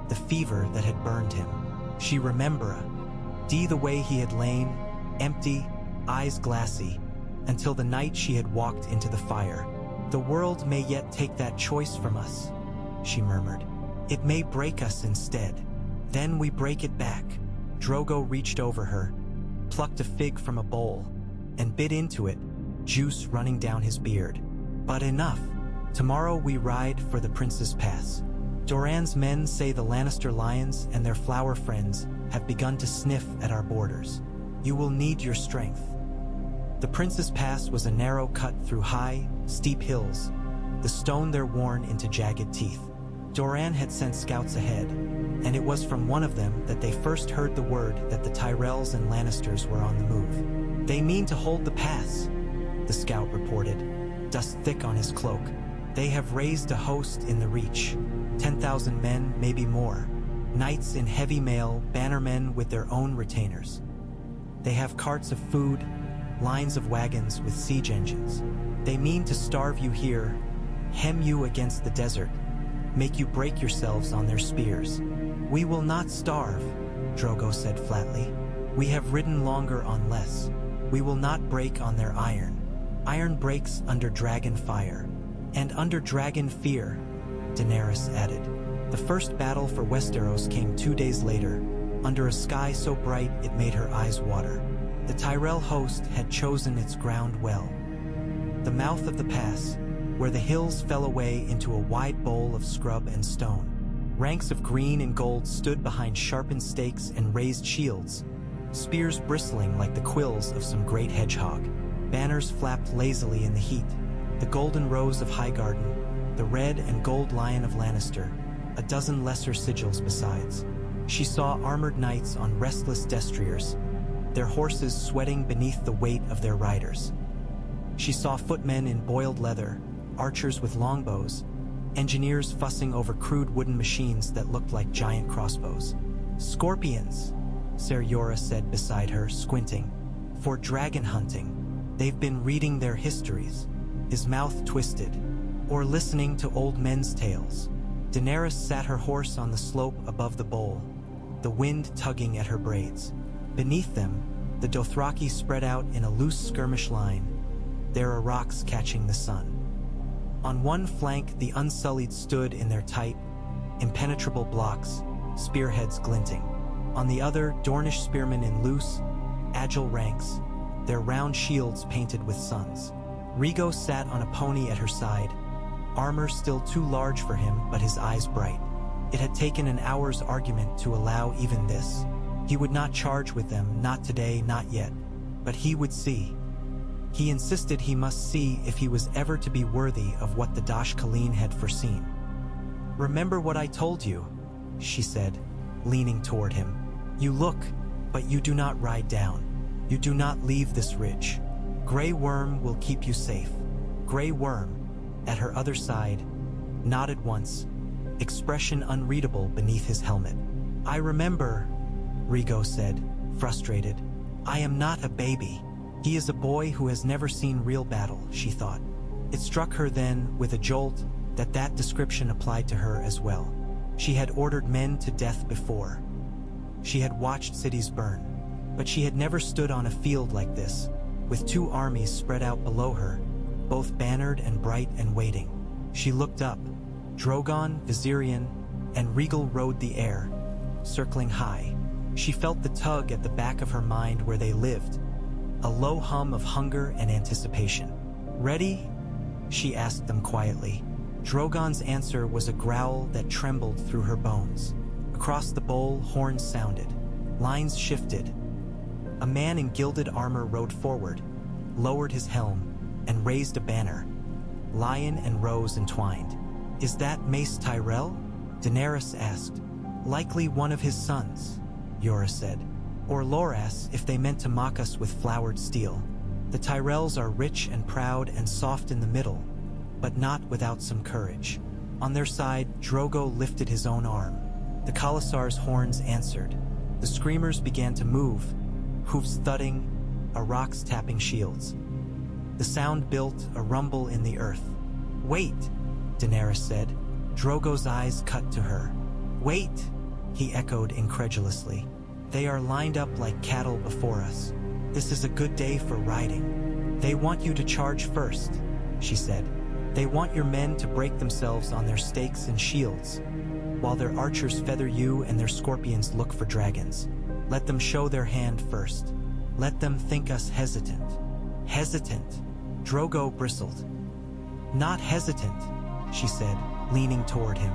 the fever that had burned him. She remembered the way he had lain, empty, eyes glassy, until the night she had walked into the fire. "The world may yet take that choice from us," she murmured. "It may break us instead. Then we break it back." Drogo reached over her, plucked a fig from a bowl, and bit into it, juice running down his beard. "But enough. Tomorrow we ride for the Prince's Pass. Doran's men say the Lannister lions and their flower friends have begun to sniff at our borders. You will need your strength." The Prince's Pass was a narrow cut through high, steep hills, the stone there worn into jagged teeth. Doran had sent scouts ahead, and it was from one of them that they first heard the word that the Tyrells and Lannisters were on the move. "They mean to hold the pass," the scout reported, dust thick on his cloak. "They have raised a host in the Reach, 10,000 men, maybe more, knights in heavy mail, bannermen with their own retainers. They have carts of food, lines of wagons with siege engines. They mean to starve you here, hem you against the desert, make you break yourselves on their spears." "We will not starve," Drogo said flatly. "We have ridden longer on less. We will not break on their iron. Iron breaks under dragon fire. And under dragon fear," Daenerys added. The first battle for Westeros came 2 days later, under a sky so bright it made her eyes water. The Tyrell host had chosen its ground well. The mouth of the pass, where the hills fell away into a wide bowl of scrub and stone. Ranks of green and gold stood behind sharpened stakes and raised shields, spears bristling like the quills of some great hedgehog. Banners flapped lazily in the heat. The golden rose of Highgarden, the red and gold lion of Lannister, a dozen lesser sigils besides. She saw armored knights on restless destriers, their horses sweating beneath the weight of their riders. She saw footmen in boiled leather, archers with longbows, engineers fussing over crude wooden machines that looked like giant crossbows. "Scorpions," Ser Jorah said beside her, squinting. "For dragon hunting. They've been reading their histories," his mouth twisted, "or listening to old men's tales." Daenerys sat her horse on the slope above the bowl, the wind tugging at her braids. Beneath them, the Dothraki spread out in a loose skirmish line, their rocks catching the sun. On one flank, the Unsullied stood in their tight, impenetrable blocks, spearheads glinting. On the other, Dornish spearmen in loose, agile ranks, their round shields painted with suns. Rhaego sat on a pony at her side, armor still too large for him, but his eyes bright. It had taken an hour's argument to allow even this. He would not charge with them, not today, not yet. But he would see. He insisted he must see if he was ever to be worthy of what the Dash Khaleen had foreseen. "Remember what I told you," she said, leaning toward him. "You look, but you do not ride down. You do not leave this ridge. Grey Worm will keep you safe." Grey Worm, at her other side, nodded once, expression unreadable beneath his helmet. "I remember," Rhaego said, frustrated. "I am not a baby. He is a boy who has never seen real battle," she thought. It struck her then, with a jolt, that that description applied to her as well. She had ordered men to death before. She had watched cities burn, but she had never stood on a field like this, with 2 armies spread out below her, both bannered and bright and waiting. She looked up. Drogon, Viserion, and Rhaegal rode the air, circling high. She felt the tug at the back of her mind where they lived, a low hum of hunger and anticipation. "Ready?" she asked them quietly. Drogon's answer was a growl that trembled through her bones. Across the bowl, horns sounded. Lines shifted. A man in gilded armor rode forward, lowered his helm, and raised a banner. Lion and rose entwined. "Is that Mace Tyrell?" Daenerys asked. "Likely one of his sons," Jorah said. "Or Loras, if they meant to mock us with flowered steel. The Tyrells are rich and proud and soft in the middle, but not without some courage." On their side, Drogo lifted his own arm. The Khalasar's horns answered. The screamers began to move, hoofs thudding, rocks tapping shields. The sound built a rumble in the earth. "Wait," Daenerys said. Drogo's eyes cut to her. "Wait," he echoed incredulously. "They are lined up like cattle before us. This is a good day for riding." "They want you to charge first," she said. "They want your men to break themselves on their stakes and shields, while their archers feather you and their scorpions look for dragons. Let them show their hand first. Let them think us hesitant." "Hesitant?" Drogo bristled. "Not hesitant," she said, leaning toward him.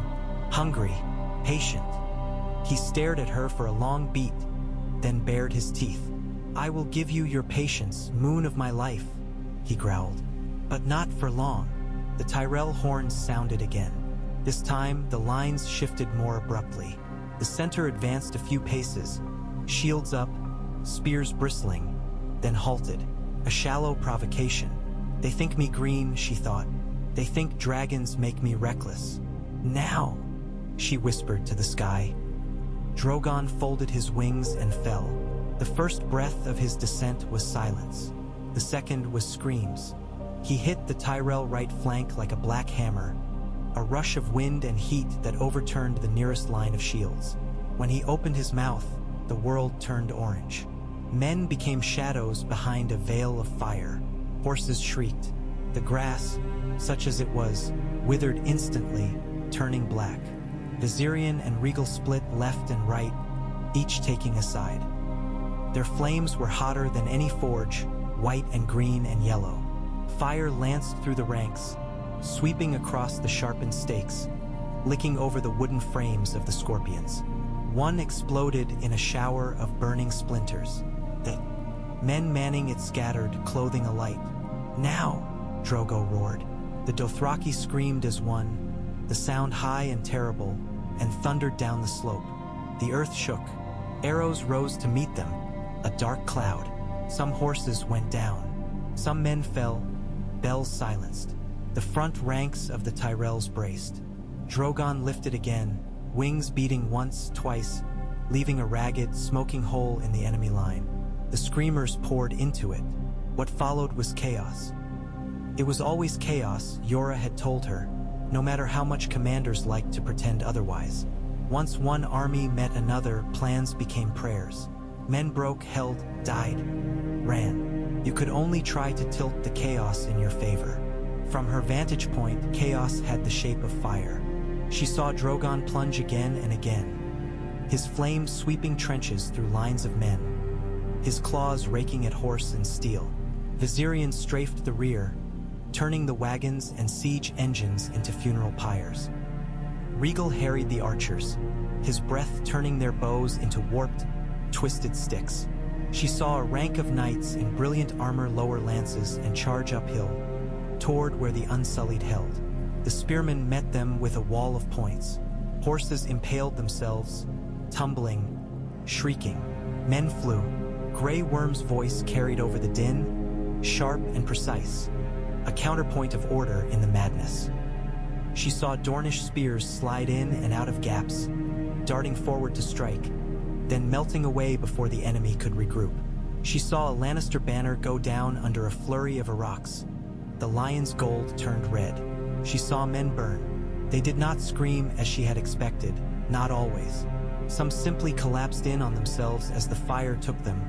"Hungry, patient." He stared at her for a long beat, then bared his teeth. "I will give you your patience, moon of my life," he growled. "But not for long." The Tyrell horns sounded again. This time, the lines shifted more abruptly. The center advanced a few paces, shields up, spears bristling, then halted. A shallow provocation. "They think me green," she thought. "They think dragons make me reckless." "Now," she whispered to the sky. Drogon folded his wings and fell. The first breath of his descent was silence. The second was screams. He hit the Tyrell right flank like a black hammer, a rush of wind and heat that overturned the nearest line of shields. When he opened his mouth, the world turned orange. Men became shadows behind a veil of fire. Horses shrieked. The grass, such as it was, withered instantly, turning black. Viserion and Regal split left and right, each taking a side. Their flames were hotter than any forge, white and green and yellow. Fire lanced through the ranks, sweeping across the sharpened stakes, licking over the wooden frames of the scorpions. One exploded in a shower of burning splinters. The men manning it scattered, clothing alight. "Now!" Drogo roared. The Dothraki screamed as one, the sound high and terrible, and thundered down the slope. The earth shook. Arrows rose to meet them, a dark cloud. Some horses went down. Some men fell, bells silenced. The front ranks of the Tyrells braced. Drogon lifted again, wings beating once, twice, leaving a ragged, smoking hole in the enemy line. The screamers poured into it. What followed was chaos. It was always chaos, Yora had told her, no matter how much commanders liked to pretend otherwise. Once one army met another, plans became prayers. Men broke, held, died, ran. You could only try to tilt the chaos in your favor. From her vantage point, chaos had the shape of fire. She saw Drogon plunge again and again, his flames sweeping trenches through lines of men, his claws raking at horse and steel. Viserion strafed the rear, turning the wagons and siege engines into funeral pyres. Regal harried the archers, his breath turning their bows into warped, twisted sticks. She saw a rank of knights in brilliant armor lower lances and charge uphill, toward where the Unsullied held. The spearmen met them with a wall of points. Horses impaled themselves, tumbling, shrieking. Men flew. Grey Worm's voice carried over the din, sharp and precise, a counterpoint of order in the madness. She saw Dornish spears slide in and out of gaps, darting forward to strike, then melting away before the enemy could regroup. She saw a Lannister banner go down under a flurry of Arroks. The lion's gold turned red. She saw men burn. They did not scream as she had expected, not always. Some simply collapsed in on themselves as the fire took them,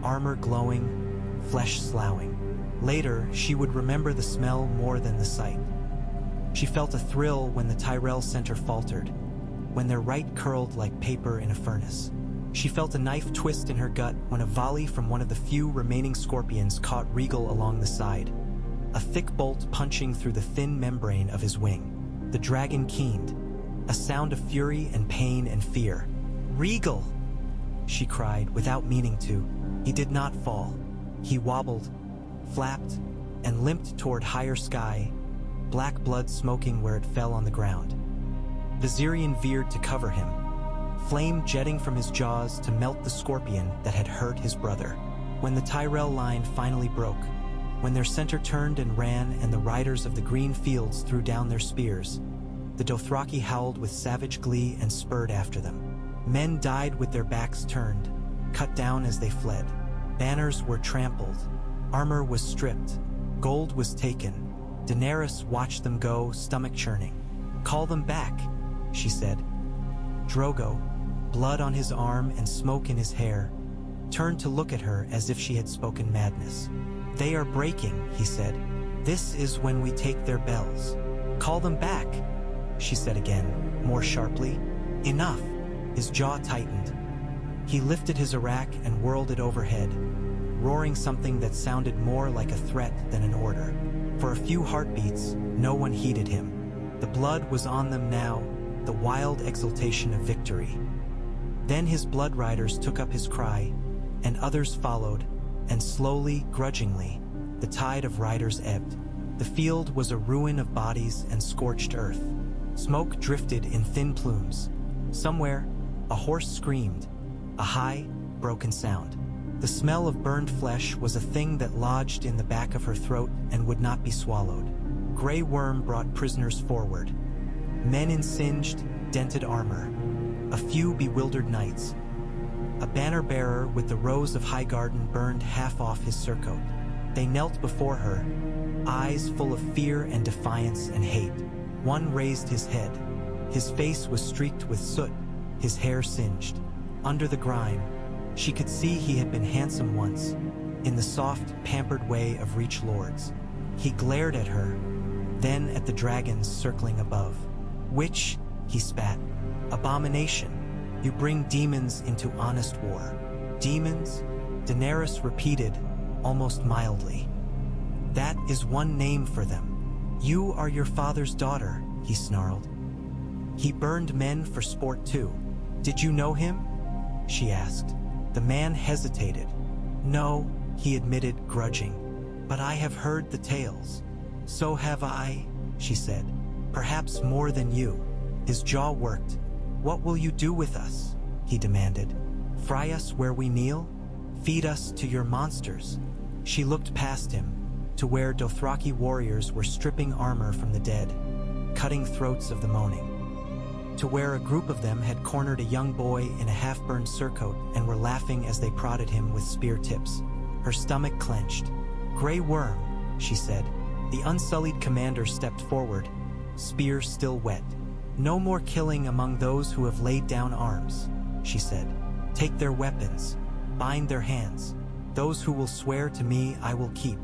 armor glowing, flesh sloughing. Later, she would remember the smell more than the sight. She felt a thrill when the Tyrell center faltered, when their right curled like paper in a furnace. She felt a knife twist in her gut when a volley from one of the few remaining scorpions caught Regal along the side, a thick bolt punching through the thin membrane of his wing. The dragon keened, a sound of fury and pain and fear. "Regal!" she cried without meaning to. He did not fall. He wobbled, flapped, and limped toward higher sky, black blood smoking where it fell on the ground. Viserion veered to cover him, flame jetting from his jaws to melt the scorpion that had hurt his brother. When the Tyrell line finally broke, when their center turned and ran and the riders of the green fields threw down their spears, the Dothraki howled with savage glee and spurred after them. Men died with their backs turned, cut down as they fled. Banners were trampled, armor was stripped, Gold was taken. Daenerys watched them go, stomach churning. "Call them back," she said. Drogo, blood on his arm and smoke in his hair, turned to look at her as if she had spoken madness. "They are breaking," he said. "This is when we take their bells." "Call them back," she said again, more sharply. "Enough." His jaw tightened. He lifted his arak and whirled it overhead, roaring something that sounded more like a threat than an order. For a few heartbeats, no one heeded him. The blood was on them now, the wild exultation of victory. Then his blood riders took up his cry, and others followed, and slowly, grudgingly, the tide of riders ebbed. The field was a ruin of bodies and scorched earth. Smoke drifted in thin plumes. Somewhere, a horse screamed, a high, broken sound. The smell of burned flesh was a thing that lodged in the back of her throat and would not be swallowed. Grey Worm brought prisoners forward. Men in singed, dented armor. A few bewildered knights. A banner-bearer with the rose of Highgarden burned half off his surcoat. They knelt before her, eyes full of fear and defiance and hate. One raised his head. His face was streaked with soot, his hair singed. Under the grime, she could see he had been handsome once, in the soft, pampered way of Reach lords. He glared at her, then at the dragons circling above. "Witch," he spat. "Abomination. You bring demons into honest war." "Demons?" Daenerys repeated, almost mildly. "That is one name for them. You are your father's daughter," he snarled. "He burned men for sport too. Did you know him?" she asked. The man hesitated. "No," he admitted, grudging. "But I have heard the tales." "So have I," she said. "Perhaps more than you." His jaw worked. "What will you do with us?" he demanded. "Fry us where we kneel? Feed us to your monsters?" She looked past him, to where Dothraki warriors were stripping armor from the dead, cutting throats of the moaning. To where a group of them had cornered a young boy in a half-burned surcoat and were laughing as they prodded him with spear tips. Her stomach clenched. "Grey Worm," she said. The unsullied commander stepped forward, spear still wet. "No more killing among those who have laid down arms," she said. "Take their weapons, bind their hands. Those who will swear to me I will keep.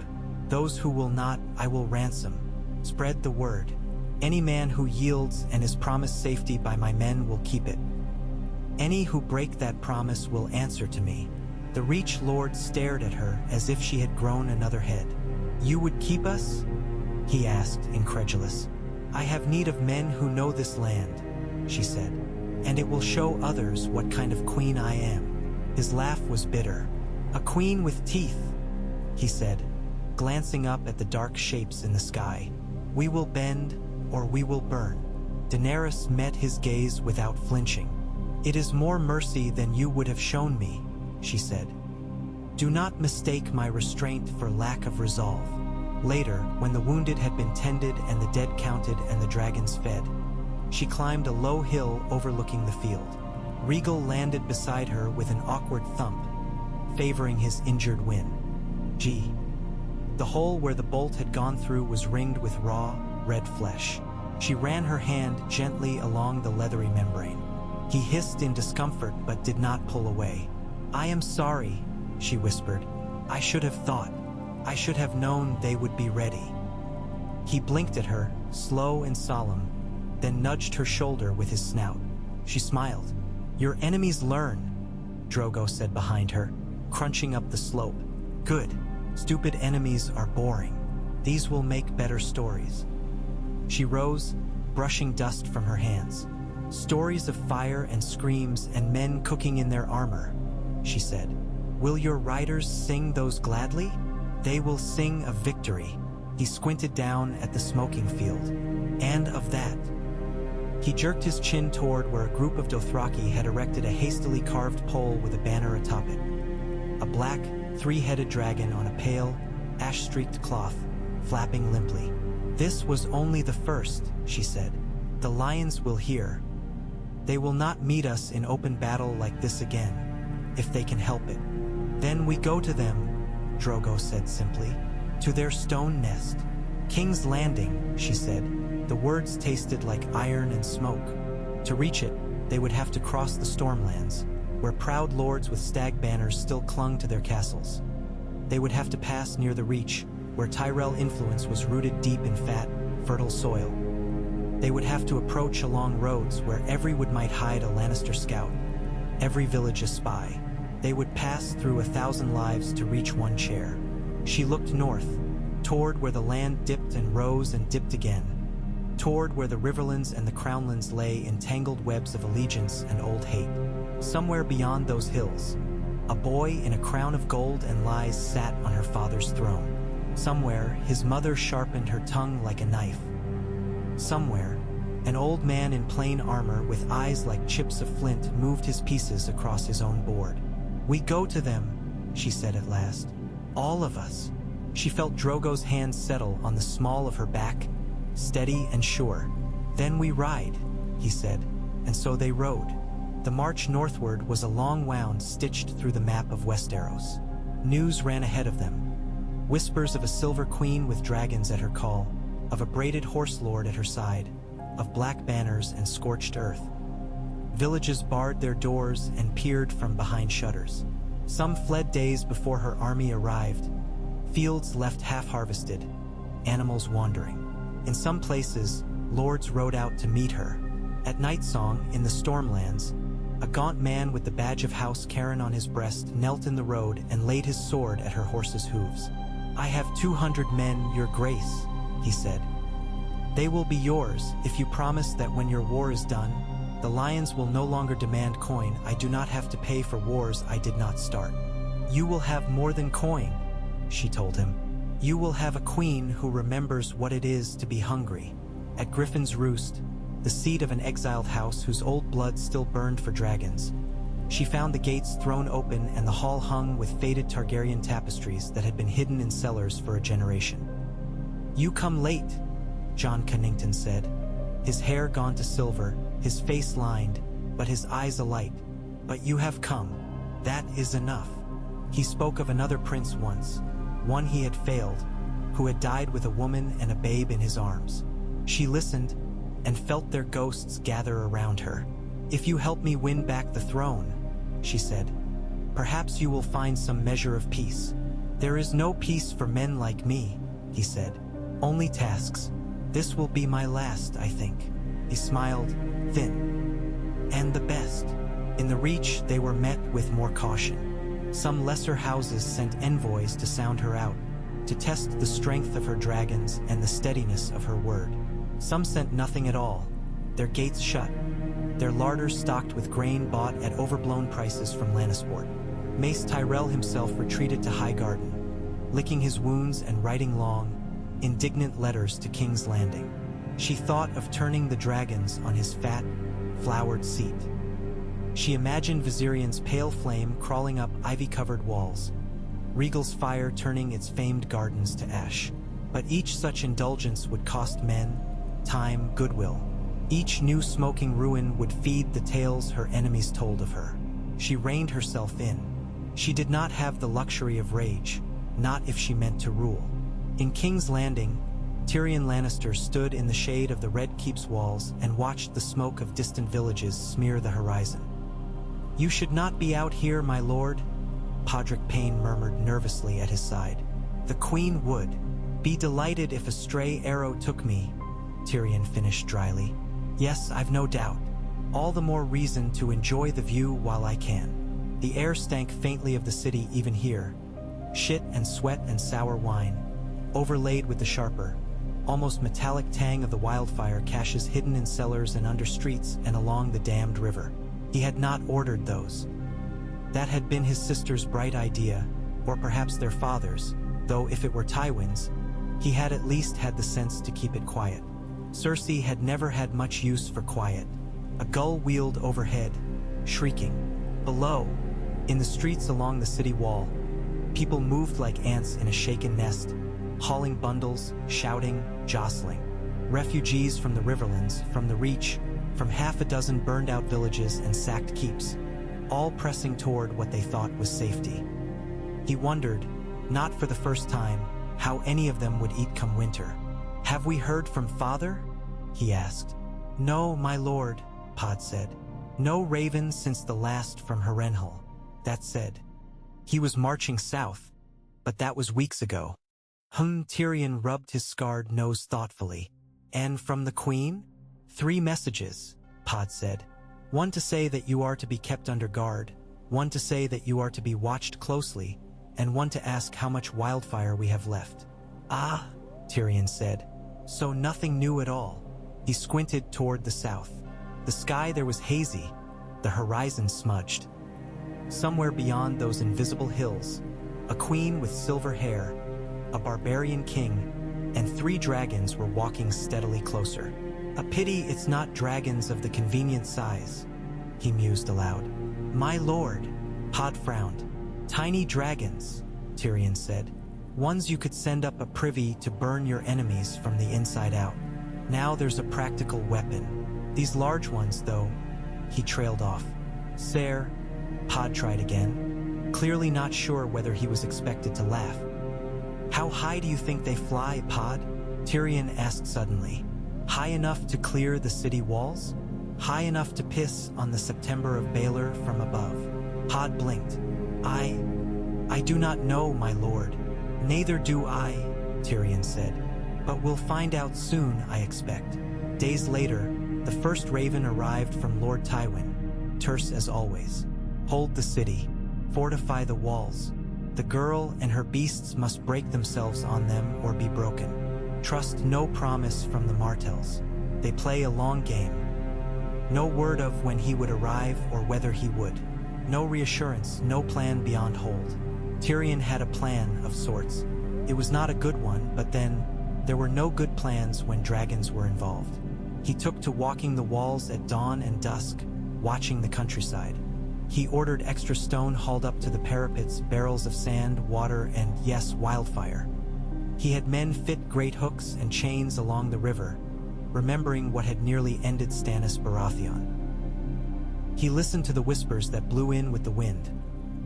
Those who will not I will ransom. Spread the word. Any man who yields and is promised safety by my men will keep it. Any who break that promise will answer to me." The Reach Lord stared at her as if she had grown another head. "You would keep us?" he asked, incredulous. "I have need of men who know this land," she said, "and it will show others what kind of queen I am." His laugh was bitter. "A queen with teeth," he said, glancing up at the dark shapes in the sky. "We will bend, or we will burn." Daenerys met his gaze without flinching. "It is more mercy than you would have shown me," she said. "Do not mistake my restraint for lack of resolve." Later, when the wounded had been tended and the dead counted and the dragons fed, she climbed a low hill overlooking the field. Regal landed beside her with an awkward thump, favoring his injured win. Gee. The hole where the bolt had gone through was ringed with raw, red flesh. She ran her hand gently along the leathery membrane. He hissed in discomfort but did not pull away. "I am sorry," she whispered. "I should have thought. I should have known they would be ready." He blinked at her, slow and solemn, then nudged her shoulder with his snout. She smiled. "Your enemies learn," Drogo said behind her, crunching up the slope. "Good. Stupid enemies are boring. These will make better stories." She rose, brushing dust from her hands. "Stories of fire and screams and men cooking in their armor," she said. "Will your riders sing those gladly? They will sing of victory." He squinted down at the smoking field. "And of that." He jerked his chin toward where a group of Dothraki had erected a hastily carved pole with a banner atop it. A black, three-headed dragon on a pale, ash-streaked cloth, flapping limply. "This was only the first," she said. "The lions will hear. They will not meet us in open battle like this again, if they can help it." "Then we go to them," Drogo said simply. To their stone nest. King's Landing, she said. The words tasted like iron and smoke. To reach it, they would have to cross the Stormlands, where proud lords with stag banners still clung to their castles. They would have to pass near the Reach, where Tyrell influence was rooted deep in fat, fertile soil. They would have to approach along roads where every wood might hide a Lannister scout, every village a spy. They would pass through 1,000 lives to reach one chair. She looked north, toward where the land dipped and rose and dipped again, toward where the Riverlands and the Crownlands lay in tangled webs of allegiance and old hate. Somewhere beyond those hills, a boy in a crown of gold and lies sat on her father's throne. Somewhere, his mother sharpened her tongue like a knife. Somewhere, an old man in plain armor with eyes like chips of flint moved his pieces across his own board. "We go to them," she said at last. "All of us." She felt Drogo's hands settle on the small of her back, steady and sure. "Then we ride," he said, and so they rode. The march northward was a long wound stitched through the map of Westeros. News ran ahead of them. Whispers of a silver queen with dragons at her call, of a braided horse lord at her side, of black banners and scorched earth. Villages barred their doors and peered from behind shutters. Some fled days before her army arrived, fields left half-harvested, animals wandering. In some places, lords rode out to meet her. At Nightsong, in the Stormlands, a gaunt man with the badge of House Cairn on his breast knelt in the road and laid his sword at her horse's hooves. "I have 200 men, your grace," he said. "They will be yours if you promise that when your war is done, the lions will no longer demand coin. I do not have to pay for wars I did not start." "You will have more than coin," she told him. "You will have a queen who remembers what it is to be hungry." At Griffin's Roost, the seat of an exiled house whose old blood still burned for dragons, she found the gates thrown open and the hall hung with faded Targaryen tapestries that had been hidden in cellars for a generation. "You come late," Jon Connington said, his hair gone to silver, his face lined, but his eyes alight. "But you have come. That is enough." He spoke of another prince once, one he had failed, who had died with a woman and a babe in his arms. She listened and felt their ghosts gather around her. "If you help me win back the throne," she said, "perhaps you will find some measure of peace." "There is no peace for men like me," he said. "Only tasks. This will be my last, I think." He smiled, thin. "And the best." In the Reach, they were met with more caution. Some lesser houses sent envoys to sound her out, to test the strength of her dragons and the steadiness of her word. Some sent nothing at all, their gates shut, their larders stocked with grain bought at overblown prices from Lannisport. Mace Tyrell himself retreated to Highgarden, licking his wounds and writing long, indignant letters to King's Landing. She thought of turning the dragons on his fat, flowered seat. She imagined Viserion's pale flame crawling up ivy-covered walls, Regal's fire turning its famed gardens to ash. But each such indulgence would cost men, time, goodwill. Each new smoking ruin would feed the tales her enemies told of her. She reined herself in. She did not have the luxury of rage, not if she meant to rule. In King's Landing, Tyrion Lannister stood in the shade of the Red Keep's walls and watched the smoke of distant villages smear the horizon. "You should not be out here, my lord," Podrick Payne murmured nervously at his side. "The Queen would be delighted if a stray arrow took me," Tyrion finished dryly. "Yes, I've no doubt. All the more reason to enjoy the view while I can." The air stank faintly of the city even here. Shit and sweat and sour wine, overlaid with the sharper, almost metallic tang of the wildfire caches hidden in cellars and under streets and along the dammed river. He had not ordered those. That had been his sister's bright idea, or perhaps their father's, though if it were Tywin's, he had at least had the sense to keep it quiet. Cersei had never had much use for quiet. A gull wheeled overhead, shrieking. Below, in the streets along the city wall, people moved like ants in a shaken nest, hauling bundles, shouting, jostling. Refugees from the Riverlands, from the Reach, from half a dozen burned-out villages and sacked keeps, all pressing toward what they thought was safety. He wondered, not for the first time, how any of them would eat come winter. "Have we heard from father?" he asked. "No, my lord," Pod said. "No raven since the last from Harrenhal." That said, he was marching south, but that was weeks ago. Tyrion rubbed his scarred nose thoughtfully. "And from the queen?" "3 messages," Pod said. "One to say that you are to be kept under guard, one to say that you are to be watched closely, and one to ask how much wildfire we have left." "Ah," Tyrion said. "So nothing new at all." He squinted toward the south. The sky there was hazy, the horizon smudged. Somewhere beyond those invisible hills, a queen with silver hair, a barbarian king, and 3 dragons were walking steadily closer. "A pity it's not dragons of the convenient size," he mused aloud. "My lord," Pod frowned. "Tiny dragons," Tyrion said. "Ones you could send up a privy to burn your enemies from the inside out. Now there's a practical weapon. These large ones, though," he trailed off. "Sir," Pod tried again, clearly not sure whether he was expected to laugh. "How high do you think they fly, Pod?" Tyrion asked suddenly. "High enough to clear the city walls? High enough to piss on the September of Baelor from above?" Pod blinked. I do not know, my lord." "Neither do I," Tyrion said. "But we'll find out soon, I expect." Days later, the first raven arrived from Lord Tywin, terse as always. "Hold the city. Fortify the walls. The girl and her beasts must break themselves on them or be broken. Trust no promise from the Martells. They play a long game. No word of when he would arrive or whether he would. No reassurance, no plan beyond hold." Tyrion had a plan of sorts. It was not a good one, but then, there were no good plans when dragons were involved. He took to walking the walls at dawn and dusk, watching the countryside. He ordered extra stone hauled up to the parapets, barrels of sand, water, and, yes, wildfire. He had men fit great hooks and chains along the river, remembering what had nearly ended Stannis Baratheon. He listened to the whispers that blew in with the wind,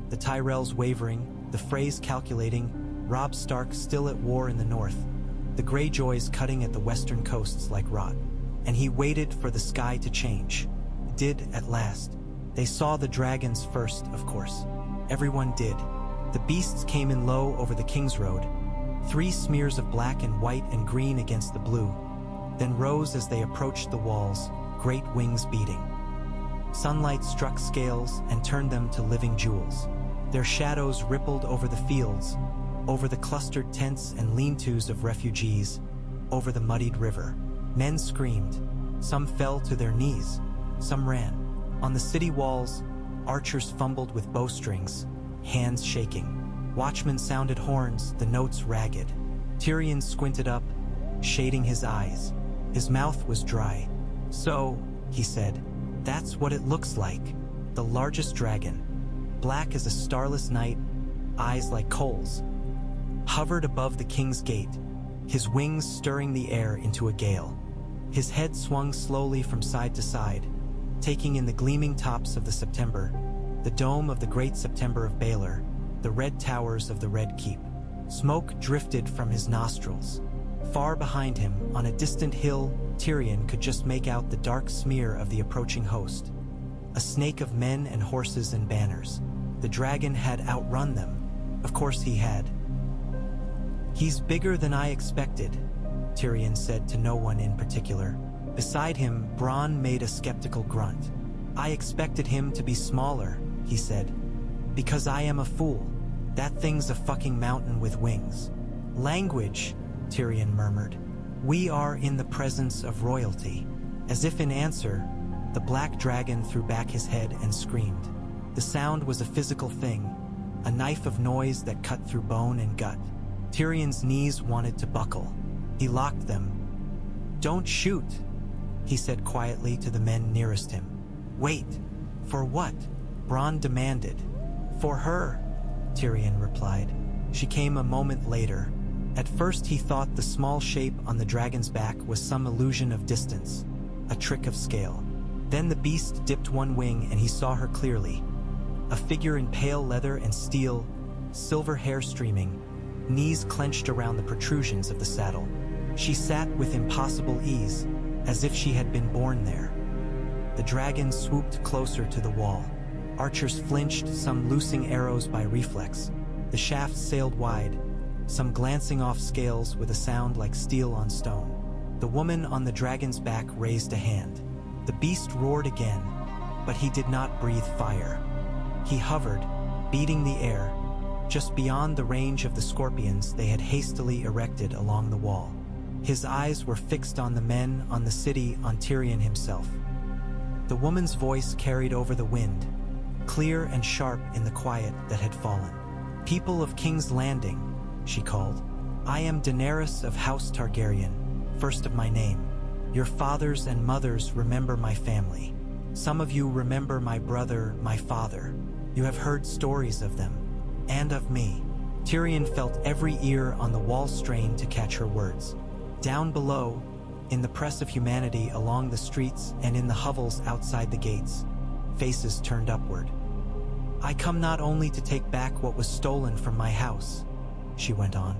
the Tyrells wavering, the Freys calculating, Robb Stark still at war in the north, the Greyjoys cutting at the western coasts like rot. And he waited for the sky to change. It did at last. They saw the dragons first, of course. Everyone did. The beasts came in low over the King's Road, 3 smears of black and white and green against the blue, then rose as they approached the walls, great wings beating. Sunlight struck scales and turned them to living jewels. Their shadows rippled over the fields, over the clustered tents and lean-tos of refugees, over the muddied river. Men screamed. Some fell to their knees. Some ran. On the city walls, archers fumbled with bowstrings, hands shaking. Watchmen sounded horns, the notes ragged. Tyrion squinted up, shading his eyes. His mouth was dry. "So," he said, "that's what it looks like. The largest dragon, black as a starless night, eyes like coals, hovered above the king's gate, his wings stirring the air into a gale. His head swung slowly from side to side, taking in the gleaming tops of the September, the dome of the great September of Baelor, the red towers of the Red Keep. Smoke drifted from his nostrils. Far behind him, on a distant hill, Tyrion could just make out the dark smear of the approaching host. A snake of men and horses and banners. The dragon had outrun them. Of course he had. "He's bigger than I expected," Tyrion said to no one in particular. Beside him, Bronn made a skeptical grunt. "I expected him to be smaller," he said. "Because I am a fool. That thing's a fucking mountain with wings." "Language," Tyrion murmured. "We are in the presence of royalty." As if in answer, the black dragon threw back his head and screamed. The sound was a physical thing, a knife of noise that cut through bone and gut. Tyrion's knees wanted to buckle. He locked them. "Don't shoot," he said quietly to the men nearest him. "Wait. For what?" Bronn demanded. "For her," Tyrion replied. "She came a moment later." At first he thought the small shape on the dragon's back was some illusion of distance, a trick of scale. Then the beast dipped one wing and he saw her clearly. A figure in pale leather and steel, silver hair streaming, knees clenched around the protrusions of the saddle. She sat with impossible ease, as if she had been born there. The dragon swooped closer to the wall. Archers flinched, some loosing arrows by reflex. The shafts sailed wide, some glancing off scales with a sound like steel on stone. The woman on the dragon's back raised a hand. The beast roared again, but he did not breathe fire. He hovered, beating the air, just beyond the range of the scorpions they had hastily erected along the wall. His eyes were fixed on the men, on the city, on Tyrion himself. The woman's voice carried over the wind, clear and sharp in the quiet that had fallen. "People of King's Landing," she called. "I am Daenerys of House Targaryen, first of my name. Your fathers and mothers remember my family. Some of you remember my brother, my father. You have heard stories of them, and of me." Tyrion felt every ear on the wall strain to catch her words. Down below, in the press of humanity along the streets and in the hovels outside the gates, faces turned upward. "I come not only to take back what was stolen from my house," she went on.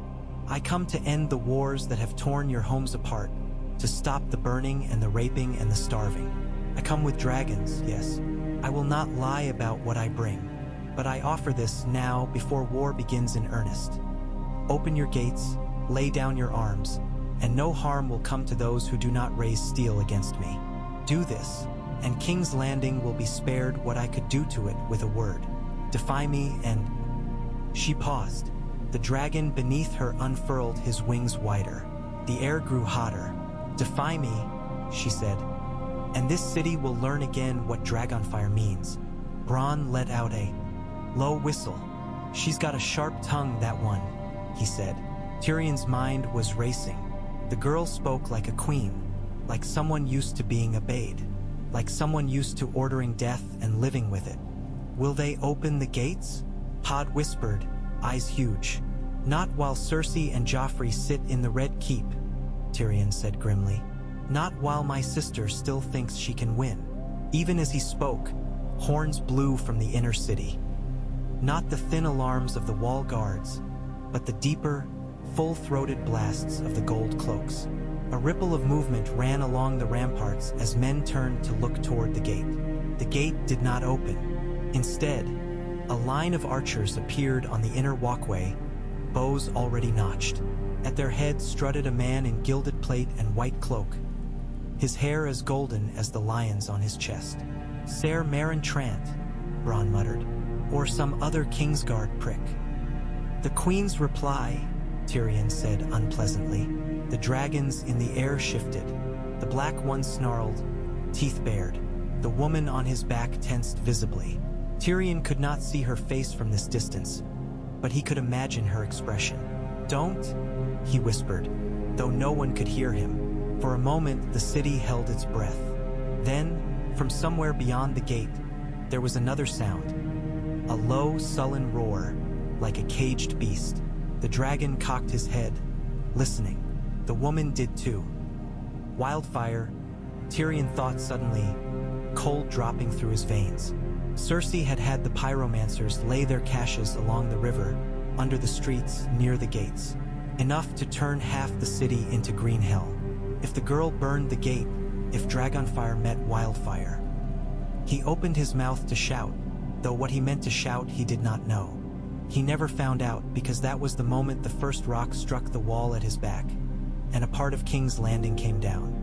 "I come to end the wars that have torn your homes apart, to stop the burning and the raping and the starving. I come with dragons, yes. I will not lie about what I bring, but I offer this now before war begins in earnest. Open your gates, lay down your arms, and no harm will come to those who do not raise steel against me. Do this, and King's Landing will be spared what I could do to it with a word. Defy me and—" She paused. The dragon beneath her unfurled his wings wider. The air grew hotter. "Defy me," she said, "and this city will learn again what dragonfire means." Bronn let out a low whistle. "She's got a sharp tongue, that one," he said. Tyrion's mind was racing. The girl spoke like a queen, like someone used to being obeyed, like someone used to ordering death and living with it. "Will they open the gates?" Pod whispered, eyes huge. "Not while Cersei and Joffrey sit in the Red Keep," Tyrion said grimly. "Not while my sister still thinks she can win." Even as he spoke, horns blew from the inner city. Not the thin alarms of the wall guards, but the deeper, full-throated blasts of the gold cloaks. A ripple of movement ran along the ramparts as men turned to look toward the gate. The gate did not open. Instead, a line of archers appeared on the inner walkway, bows already notched. At their head strutted a man in gilded plate and white cloak, his hair as golden as the lions on his chest. "Ser Meryn Trant," Bronn muttered, "or some other Kingsguard prick." "The Queen's reply," Tyrion said unpleasantly. The dragons in the air shifted. The black one snarled, teeth bared. The woman on his back tensed visibly. Tyrion could not see her face from this distance, but he could imagine her expression. "Don't," he whispered, though no one could hear him. For a moment, the city held its breath. Then, from somewhere beyond the gate, there was another sound. A low, sullen roar, like a caged beast. The dragon cocked his head, listening. The woman did too. Wildfire, Tyrion thought suddenly, cold dropping through his veins. Cersei had had the pyromancers lay their caches along the river, under the streets, near the gates. Enough to turn half the city into green hell. If the girl burned the gate, if dragonfire met wildfire. He opened his mouth to shout, though what he meant to shout he did not know. He never found out, because that was the moment the first rock struck the wall at his back, and a part of King's Landing came down.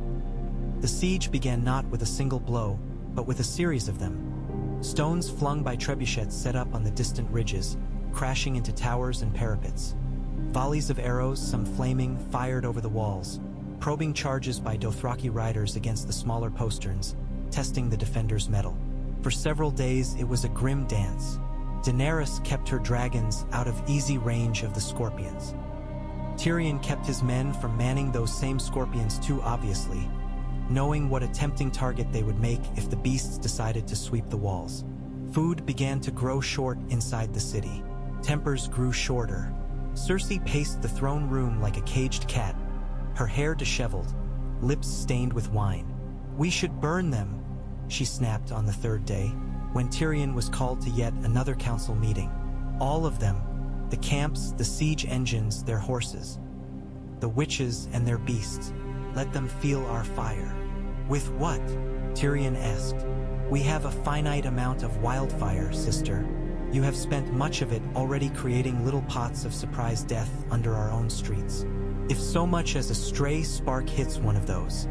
The siege began not with a single blow, but with a series of them. Stones flung by trebuchets set up on the distant ridges, crashing into towers and parapets. Volleys of arrows, some flaming, fired over the walls, probing charges by Dothraki riders against the smaller posterns, testing the defenders' mettle. For several days it was a grim dance. Daenerys kept her dragons out of easy range of the scorpions. Tyrion kept his men from manning those same scorpions too obviously, knowing what a tempting target they would make if the beasts decided to sweep the walls. Food began to grow short inside the city. Tempers grew shorter. Cersei paced the throne room like a caged cat, her hair disheveled, lips stained with wine. "We should burn them," she snapped on the third day, when Tyrion was called to yet another council meeting. "All of them, The camps, the siege engines, their horses. The witches and their beasts. Let them feel our fire. With what? Tyrion asked. We have a finite amount of wildfire, sister. You have spent much of it already creating little pots of surprise death under our own streets. If so much as a stray spark hits one of those,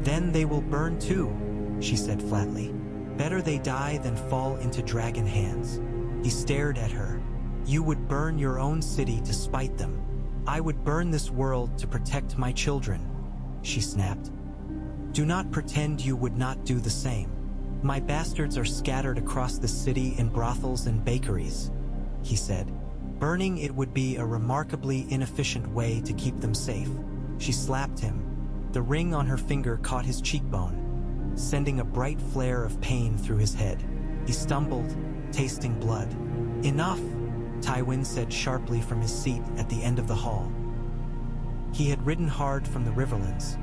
then they will burn too, she said flatly. Better they die than fall into dragon hands. He stared at her. You would burn your own city to spite them. I would burn this world to protect my children, she snapped. Do not pretend you would not do the same. My bastards are scattered across the city in brothels and bakeries, he said. Burning it would be a remarkably inefficient way to keep them safe. She slapped him. The ring on her finger caught his cheekbone, sending a bright flare of pain through his head. He stumbled, tasting blood. Enough, Tywin said sharply from his seat at the end of the hall. He had ridden hard from the Riverlands,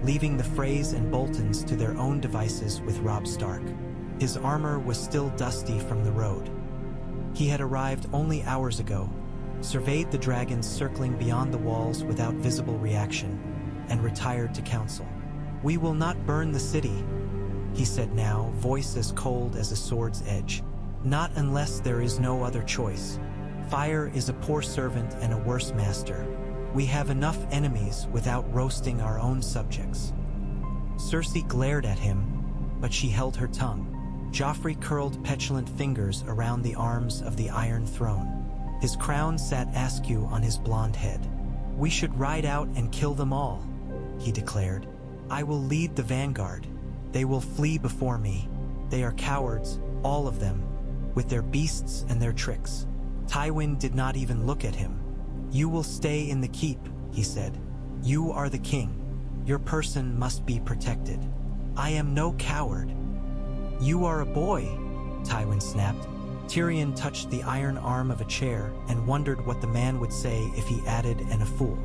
leaving the Freys and Boltons to their own devices with Robb Stark. His armor was still dusty from the road. He had arrived only hours ago, surveyed the dragons circling beyond the walls without visible reaction, and retired to council. We will not burn the city, he said now, voice as cold as a sword's edge. Not unless there is no other choice. Fire is a poor servant and a worse master. We have enough enemies without roasting our own subjects. Cersei glared at him, but she held her tongue. Joffrey curled petulant fingers around the arms of the Iron Throne. His crown sat askew on his blonde head. We should ride out and kill them all, he declared. I will lead the vanguard. They will flee before me. They are cowards, all of them, with their beasts and their tricks. Tywin did not even look at him. You will stay in the keep, he said. You are the king. Your person must be protected. I am no coward. You are a boy, Tywin snapped. Tyrion touched the iron arm of a chair and wondered what the man would say if he added "and a fool."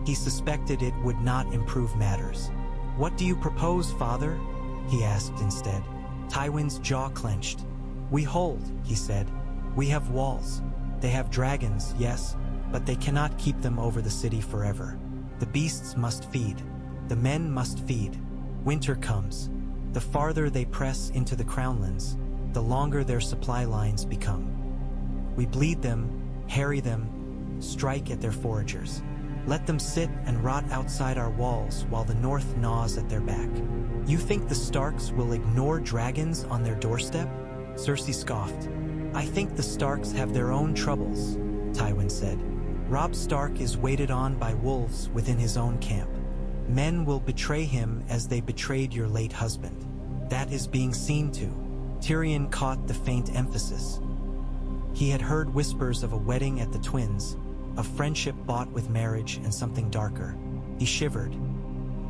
He suspected it would not improve matters. What do you propose, father? He asked instead. Tywin's jaw clenched. We hold, he said. We have walls. They have dragons, yes, but they cannot keep them over the city forever. The beasts must feed. The men must feed. Winter comes. The farther they press into the Crownlands, the longer their supply lines become. We bleed them, harry them, strike at their foragers. Let them sit and rot outside our walls while the North gnaws at their back. You think the Starks will ignore dragons on their doorstep? Cersei scoffed. I think the Starks have their own troubles, Tywin said. Robb Stark is waited on by wolves within his own camp. Men will betray him as they betrayed your late husband. That is being seen to. Tyrion caught the faint emphasis. He had heard whispers of a wedding at the Twins, of friendship bought with marriage and something darker. He shivered.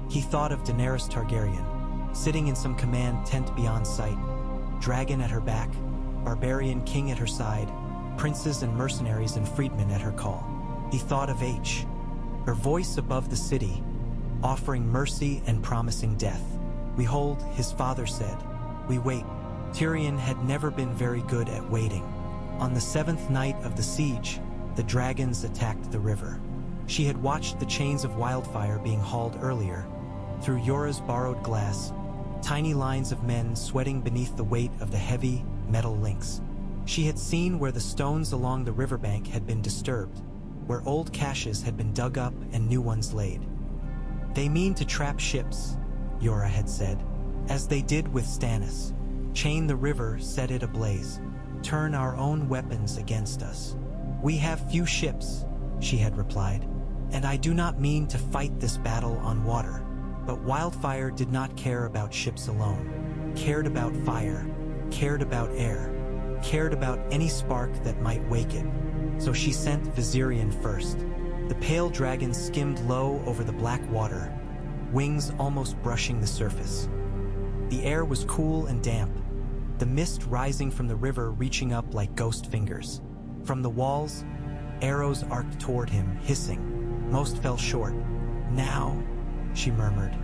He thought of Daenerys Targaryen, sitting in some command tent beyond sight, dragon at her back, barbarian king at her side, princes and mercenaries and freedmen at her call. He thought of H, her voice above the city, offering mercy and promising death. We hold, his father said. We wait. Tyrion had never been very good at waiting. On the 7th night of the siege, the dragons attacked the river. She had watched the chains of wildfire being hauled earlier. Through Yora's borrowed glass, tiny lines of men sweating beneath the weight of the heavy metal links. She had seen where the stones along the riverbank had been disturbed, where old caches had been dug up and new ones laid. They mean to trap ships, Yora had said, as they did with Stannis. Chain the river, set it ablaze. Turn our own weapons against us. We have few ships, she had replied, and I do not mean to fight this battle on water. But wildfire did not care about ships alone. Cared about fire, cared about air, cared about any spark that might wake it. So she sent Viserion first. The pale dragon skimmed low over the black water, wings almost brushing the surface. The air was cool and damp, the mist rising from the river reaching up like ghost fingers. From the walls, arrows arced toward him, hissing. Most fell short. Now, she murmured,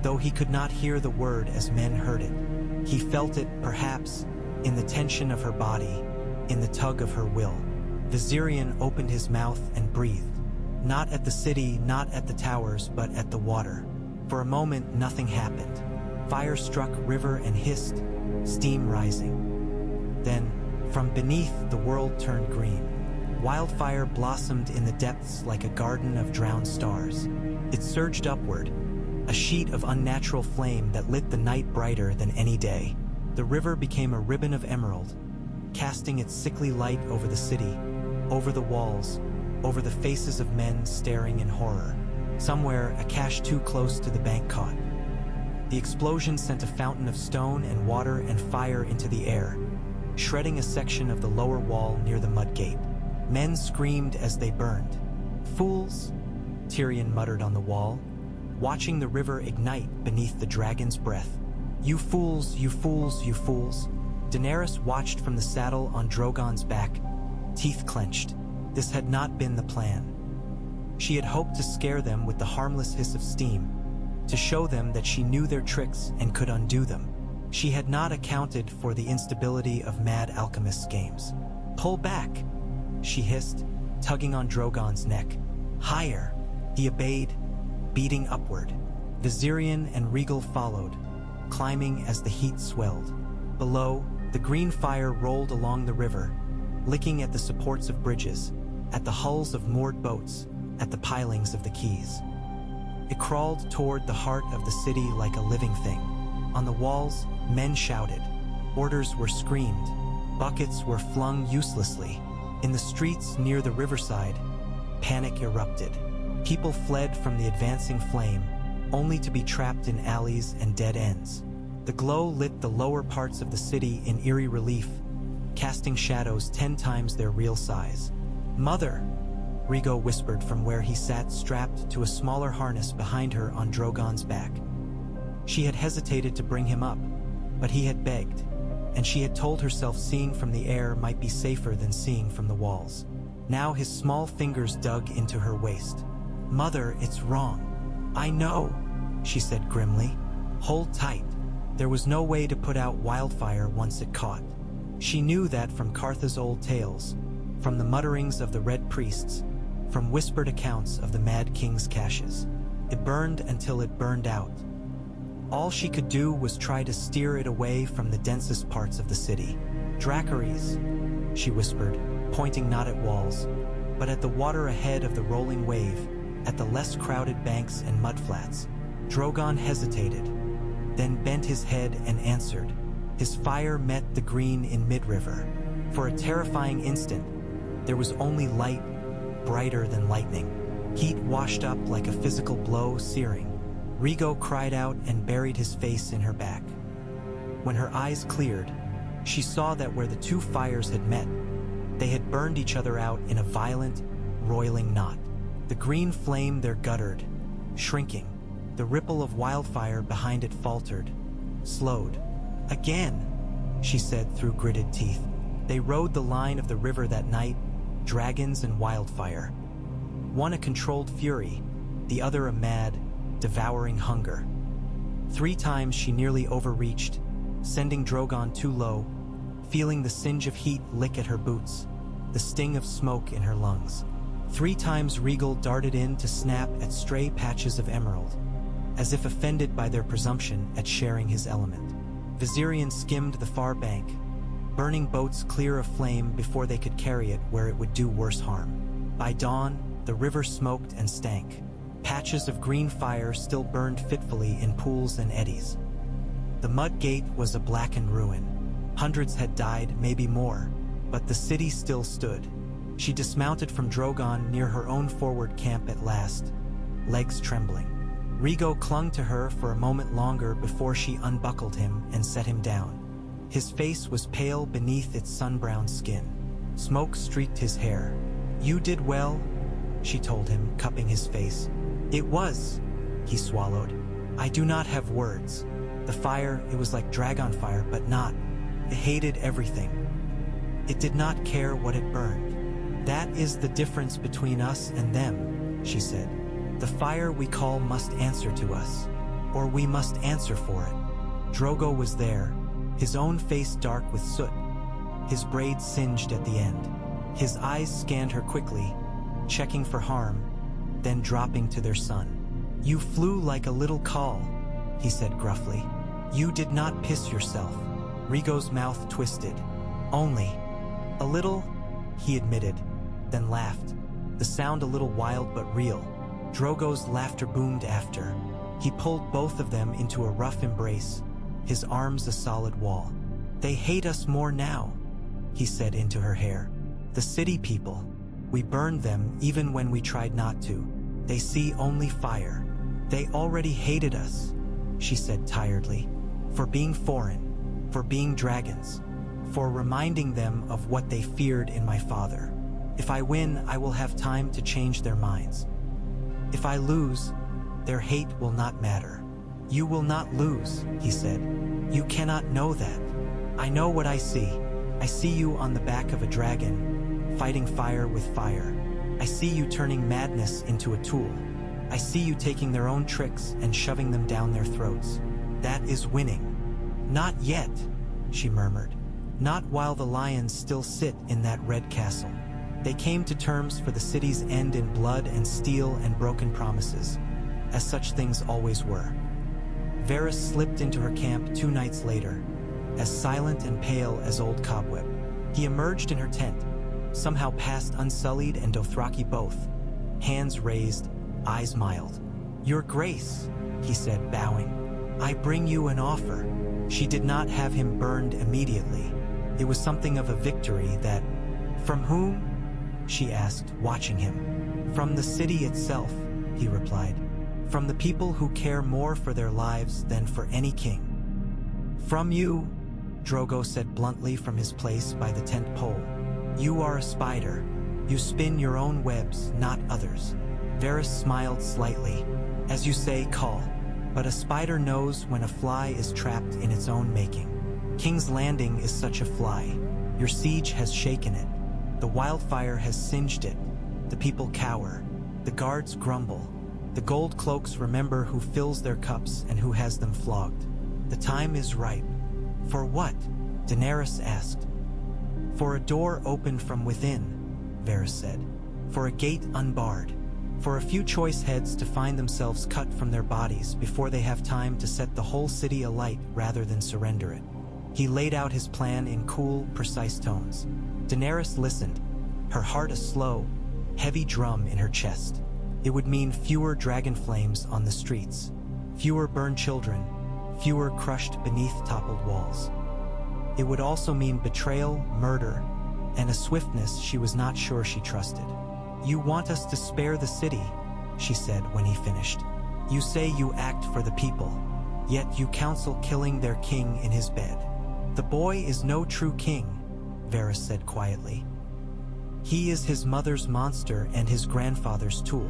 though he could not hear the word as men heard it. He felt it, perhaps, in the tension of her body, in the tug of her will. Viserion opened his mouth and breathed. Not at the city, not at the towers, but at the water. For a moment, nothing happened. Fire struck river and hissed, steam rising. Then, from beneath, the world turned green. Wildfire blossomed in the depths like a garden of drowned stars. It surged upward, a sheet of unnatural flame that lit the night brighter than any day. The river became a ribbon of emerald, casting its sickly light over the city, over the walls, over the faces of men staring in horror. Somewhere, a cache too close to the bank caught. The explosion sent a fountain of stone and water and fire into the air, shredding a section of the lower wall near the mud gate. Men screamed as they burned. "Fools," Tyrion muttered on the wall, watching the river ignite beneath the dragon's breath. "You fools, you fools, you fools." Daenerys watched from the saddle on Drogon's back, teeth clenched. This had not been the plan. She had hoped to scare them with the harmless hiss of steam, to show them that she knew their tricks and could undo them. She had not accounted for the instability of mad alchemist's games. "Pull back," she hissed, tugging on Drogon's neck. "Higher." He obeyed, beating upward. Viserion and Rhaegal followed, climbing as the heat swelled. Below, the green fire rolled along the river, licking at the supports of bridges, at the hulls of moored boats, at the pilings of the quays. It crawled toward the heart of the city like a living thing. On the walls, men shouted. Orders were screamed. Buckets were flung uselessly. In the streets near the riverside, panic erupted. People fled from the advancing flame, only to be trapped in alleys and dead ends. The glow lit the lower parts of the city in eerie relief, casting shadows 10 times their real size. "Mother," Rhaegal whispered from where he sat strapped to a smaller harness behind her on Drogon's back. She had hesitated to bring him up, but he had begged, and she had told herself seeing from the air might be safer than seeing from the walls. Now his small fingers dug into her waist. "Mother, it's wrong." "I know," she said grimly. "Hold tight." There was no way to put out wildfire once it caught. She knew that from Cartha's old tales, from the mutterings of the Red Priests, from whispered accounts of the Mad King's caches. It burned until it burned out. All she could do was try to steer it away from the densest parts of the city. "Dracarys," she whispered, pointing not at walls, but at the water ahead of the rolling wave, at the less crowded banks and mudflats. Drogon hesitated, then bent his head and answered. His fire met the green in mid-river. For a terrifying instant, there was only light, brighter than lightning. Heat washed up like a physical blow, searing. Rhaegal cried out and buried his face in her back. When her eyes cleared, she saw that where the two fires had met, they had burned each other out in a violent, roiling knot. The green flame there guttered, shrinking. The ripple of wildfire behind it faltered, slowed. "Again," she said through gritted teeth. They rode the line of the river that night, dragons and wildfire. One a controlled fury, the other a mad, devouring hunger. 3 times she nearly overreached, sending Drogon too low, feeling the singe of heat lick at her boots, the sting of smoke in her lungs. 3 times Rhaegal darted in to snap at stray patches of emerald, as if offended by their presumption at sharing his element. Viserion skimmed the far bank, burning boats clear of flame before they could carry it where it would do worse harm. By dawn, the river smoked and stank. Patches of green fire still burned fitfully in pools and eddies. The mud gate was a blackened ruin. Hundreds had died, maybe more, but the city still stood. She dismounted from Drogon near her own forward camp at last, legs trembling. Rhaegal clung to her for a moment longer before she unbuckled him and set him down. His face was pale beneath its sun-browned skin. Smoke streaked his hair. "You did well," she told him, cupping his face. "It was," he swallowed. "I do not have words. The fire, it was like dragon fire, but not. It hated everything. It did not care what it burned. That is the difference between us and them," she said. "The fire we call must answer to us, or we must answer for it." Drogo was there, his own face dark with soot, his braids singed at the end. His eyes scanned her quickly, checking for harm, then dropping to their son. "You flew like a little call," he said gruffly. "You did not piss yourself." Rigo's mouth twisted. "Only a little," he admitted, then laughed, the sound a little wild but real. Drogo's laughter boomed after. He pulled both of them into a rough embrace, his arms a solid wall. "They hate us more now," he said into her hair. "The city people. We burned them even when we tried not to. They see only fire." "They already hated us," she said tiredly, "for being foreign, for being dragons, for reminding them of what they feared in my father. If I win, I will have time to change their minds. If I lose, their hate will not matter." "You will not lose," he said. "You cannot know that. I know what I see. I see you on the back of a dragon, fighting fire with fire. I see you turning madness into a tool. I see you taking their own tricks and shoving them down their throats. That is winning." "Not yet," she murmured. "Not while the lions still sit in that red castle." They came to terms for the city's end in blood and steel and broken promises, as such things always were. Varys slipped into her camp 2 nights later, as silent and pale as old cobweb. He emerged in her tent, somehow past Unsullied and Dothraki both, hands raised, eyes mild. "Your Grace," he said, bowing, "I bring you an offer." She did not have him burned immediately. It was something of a victory that... "From whom?" she asked, watching him. "From the city itself," he replied. "From the people who care more for their lives than for any king." "From you," Drogo said bluntly from his place by the tent pole. "You are a spider. You spin your own webs, not others." Varys smiled slightly. "As you say, call. But a spider knows when a fly is trapped in its own making. King's Landing is such a fly. Your siege has shaken it. The wildfire has singed it. The people cower. The guards grumble. The gold cloaks remember who fills their cups and who has them flogged. The time is ripe." "For what?" Daenerys asked. "For a door opened from within," Varys said. "For a gate unbarred. For a few choice heads to find themselves cut from their bodies before they have time to set the whole city alight rather than surrender it." He laid out his plan in cool, precise tones. Daenerys listened, her heart a slow, heavy drum in her chest. It would mean fewer dragon flames on the streets, fewer burned children, fewer crushed beneath toppled walls. It would also mean betrayal, murder, and a swiftness she was not sure she trusted. "You want us to spare the city," she said when he finished. "You say you act for the people, yet you counsel killing their king in his bed." "The boy is no true king," Varys said quietly. "He is his mother's monster and his grandfather's tool.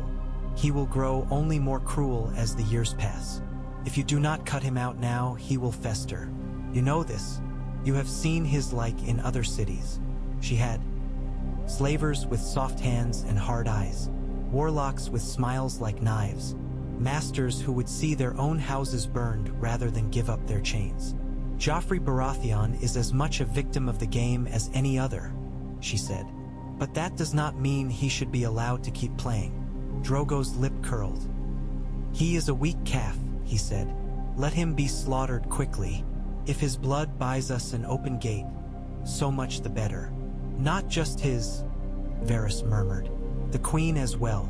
He will grow only more cruel as the years pass. If you do not cut him out now, he will fester. You know this. You have seen his like in other cities." She had. Slavers with soft hands and hard eyes, warlocks with smiles like knives, masters who would see their own houses burned rather than give up their chains. "Joffrey Baratheon is as much a victim of the game as any other," she said. "But that does not mean he should be allowed to keep playing." Drogo's lip curled. "He is a weak calf," he said. "Let him be slaughtered quickly. If his blood buys us an open gate, so much the better." "Not just his," Varys murmured. "The queen as well.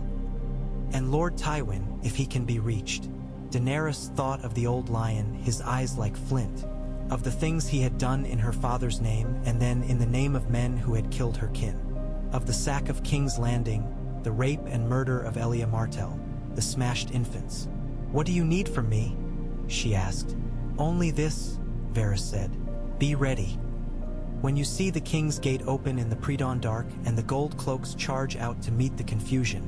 And Lord Tywin, if he can be reached." Daenerys thought of the old lion, his eyes like flint, of the things he had done in her father's name and then in the name of men who had killed her kin, of the sack of King's Landing, the rape and murder of Elia Martell, the smashed infants. "What do you need from me?" she asked. "Only this," Varys said. "Be ready. When you see the King's Gate open in the pre-dawn dark and the gold cloaks charge out to meet the confusion,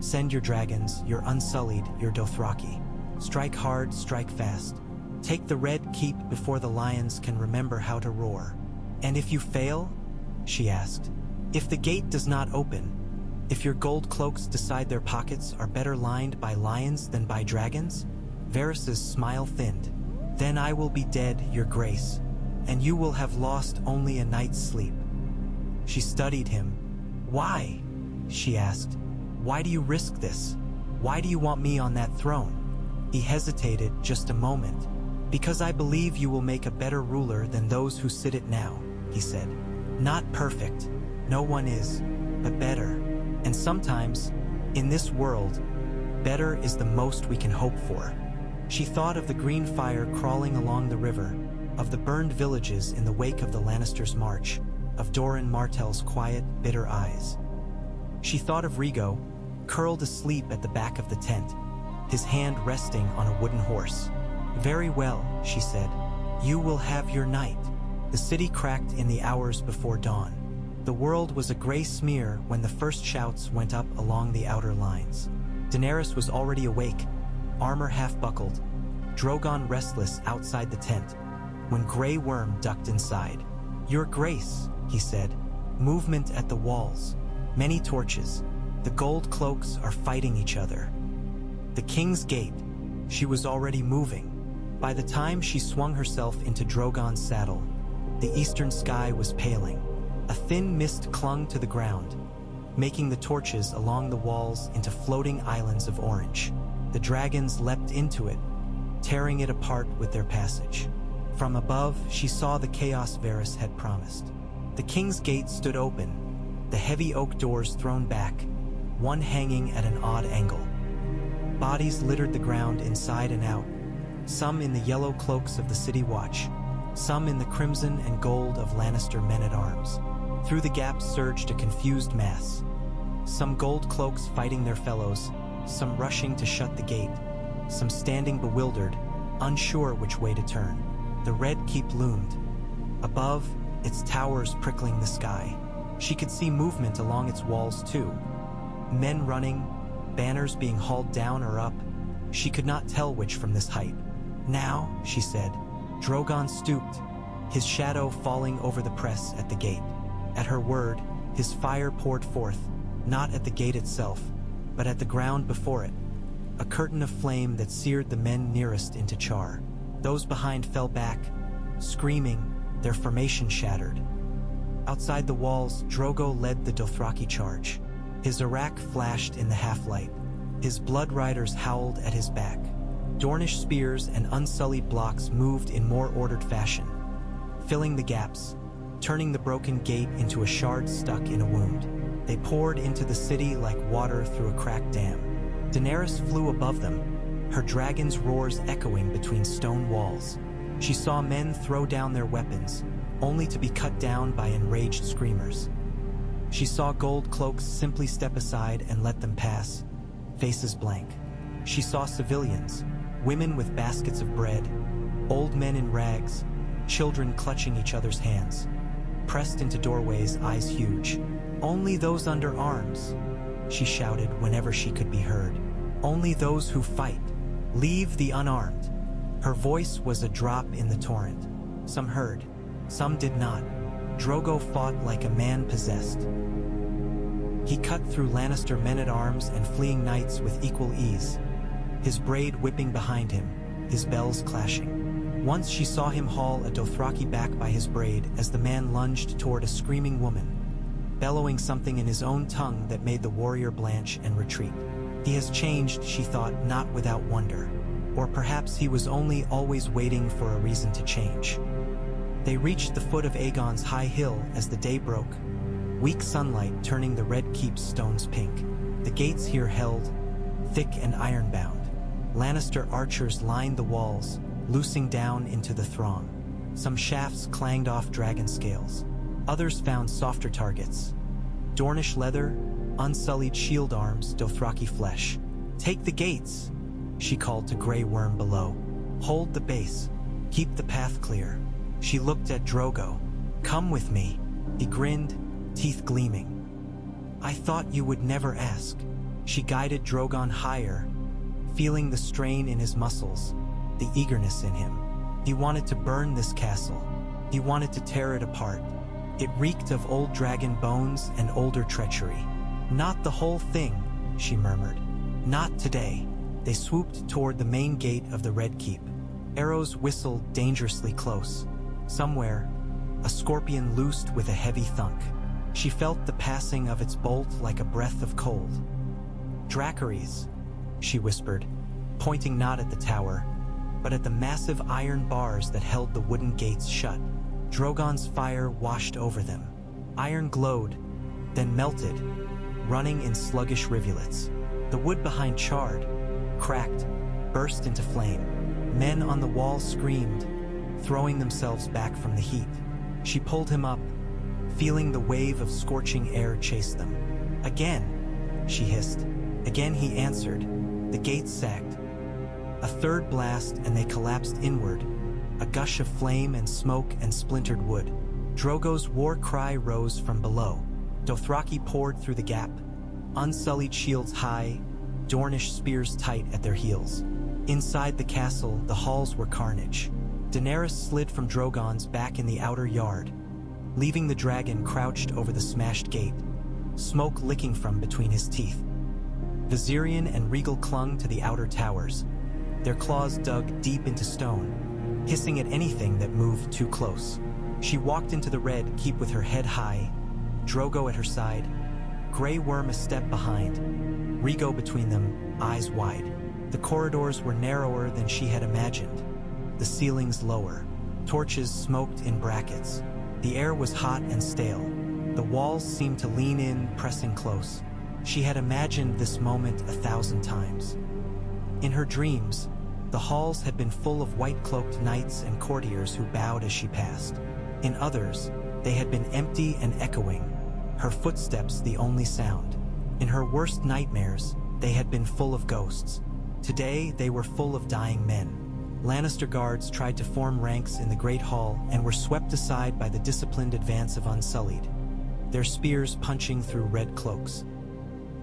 send your dragons, your Unsullied, your Dothraki. Strike hard, strike fast. Take the Red Keep before the lions can remember how to roar." "And if you fail?" she asked. "If the gate does not open, if your gold cloaks decide their pockets are better lined by lions than by dragons?" Varys's smile thinned. "Then I will be dead, your grace, and you will have lost only a night's sleep." She studied him, "Why?" she asked. "Why do you risk this? Why do you want me on that throne?" He hesitated just a moment. "Because I believe you will make a better ruler than those who sit it now," he said. "Not perfect, no one is, but better. And sometimes, in this world, better is the most we can hope for." She thought of the green fire crawling along the river, of the burned villages in the wake of the Lannisters' march, of Doran Martell's quiet, bitter eyes. She thought of Rigo, curled asleep at the back of the tent, his hand resting on a wooden horse. "Very well," she said. "You will have your night." The city cracked in the hours before dawn. The world was a gray smear when the first shouts went up along the outer lines. Daenerys was already awake, armor half-buckled, Drogon restless outside the tent, when Grey Worm ducked inside. "Your Grace," he said. "Movement at the walls. Many torches. The gold cloaks are fighting each other." The King's Gate. She was already moving. By the time she swung herself into Drogon's saddle, the eastern sky was paling. A thin mist clung to the ground, making the torches along the walls into floating islands of orange. The dragons leapt into it, tearing it apart with their passage. From above, she saw the chaos Varys had promised. The King's Gate stood open, the heavy oak doors thrown back, one hanging at an odd angle. Bodies littered the ground inside and out, some in the yellow cloaks of the City Watch, some in the crimson and gold of Lannister men-at-arms. Through the gaps surged a confused mass, some gold cloaks fighting their fellows, some rushing to shut the gate, some standing bewildered, unsure which way to turn. The Red Keep loomed. Above, its towers prickling the sky. She could see movement along its walls too. Men running, banners being hauled down or up. She could not tell which from this height. "Now," she said. Drogon stooped, his shadow falling over the press at the gate. At her word, his fire poured forth, not at the gate itself, but at the ground before it, a curtain of flame that seared the men nearest into char. Those behind fell back, screaming, their formation shattered. Outside the walls, Drogo led the Dothraki charge. His arak flashed in the half-light. His blood riders howled at his back. Dornish spears and unsullied blocks moved in more ordered fashion, filling the gaps, turning the broken gate into a shard stuck in a wound. They poured into the city like water through a cracked dam. Daenerys flew above them, her dragon's roars echoing between stone walls. She saw men throw down their weapons, only to be cut down by enraged screamers. She saw gold cloaks simply step aside and let them pass, faces blank. She saw civilians, women with baskets of bread, old men in rags, children clutching each other's hands, pressed into doorways, eyes huge. "Only those under arms," she shouted whenever she could be heard. "Only those who fight. Leave the unarmed." Her voice was a drop in the torrent. Some heard, some did not. Drogo fought like a man possessed. He cut through Lannister men-at-arms and fleeing knights with equal ease, his braid whipping behind him, his bells clashing. Once she saw him haul a Dothraki back by his braid as the man lunged toward a screaming woman, bellowing something in his own tongue that made the warrior blanch and retreat. He has changed, she thought, not without wonder. Or perhaps he was only always waiting for a reason to change. They reached the foot of Aegon's high hill as the day broke, weak sunlight turning the Red Keep's stones pink. The gates here held, thick and iron-bound. Lannister archers lined the walls, loosing down into the throng. Some shafts clanged off dragon scales. Others found softer targets. Dornish leather, unsullied shield arms, Dothraki flesh. "Take the gates," she called to Grey Worm below. "Hold the base. Keep the path clear." She looked at Drogo. "Come with me." He grinned, teeth gleaming. "I thought you would never ask." She guided Drogon higher, feeling the strain in his muscles, the eagerness in him. He wanted to burn this castle. He wanted to tear it apart. It reeked of old dragon bones and older treachery. "Not the whole thing," she murmured. "Not today." They swooped toward the main gate of the Red Keep. Arrows whistled dangerously close. Somewhere, a scorpion loosed with a heavy thunk. She felt the passing of its bolt like a breath of cold. "Dracarys," she whispered, pointing not at the tower, but at the massive iron bars that held the wooden gates shut. Drogon's fire washed over them. Iron glowed, then melted, running in sluggish rivulets. The wood behind charred, cracked, burst into flame. Men on the wall screamed, throwing themselves back from the heat. She pulled him up, feeling the wave of scorching air chase them. "Again," she hissed. Again he answered. The gates sagged. A third blast and they collapsed inward, a gush of flame and smoke and splintered wood. Drogo's war cry rose from below. Dothraki poured through the gap, unsullied shields high, Dornish spears tight at their heels. Inside the castle, the halls were carnage. Daenerys slid from Drogon's back in the outer yard, leaving the dragon crouched over the smashed gate, smoke licking from between his teeth. Viserion and Rhaegal clung to the outer towers, their claws dug deep into stone, hissing at anything that moved too close. She walked into the Red Keep with her head high, Drogo at her side, Grey Worm a step behind, Rhaegal between them, eyes wide. The corridors were narrower than she had imagined, the ceilings lower. Torches smoked in brackets. The air was hot and stale. The walls seemed to lean in, pressing close. She had imagined this moment 1,000 times. In her dreams, the halls had been full of white-cloaked knights and courtiers who bowed as she passed. In others, they had been empty and echoing, her footsteps the only sound. In her worst nightmares, they had been full of ghosts. Today, they were full of dying men. Lannister guards tried to form ranks in the Great Hall and were swept aside by the disciplined advance of Unsullied, their spears punching through red cloaks.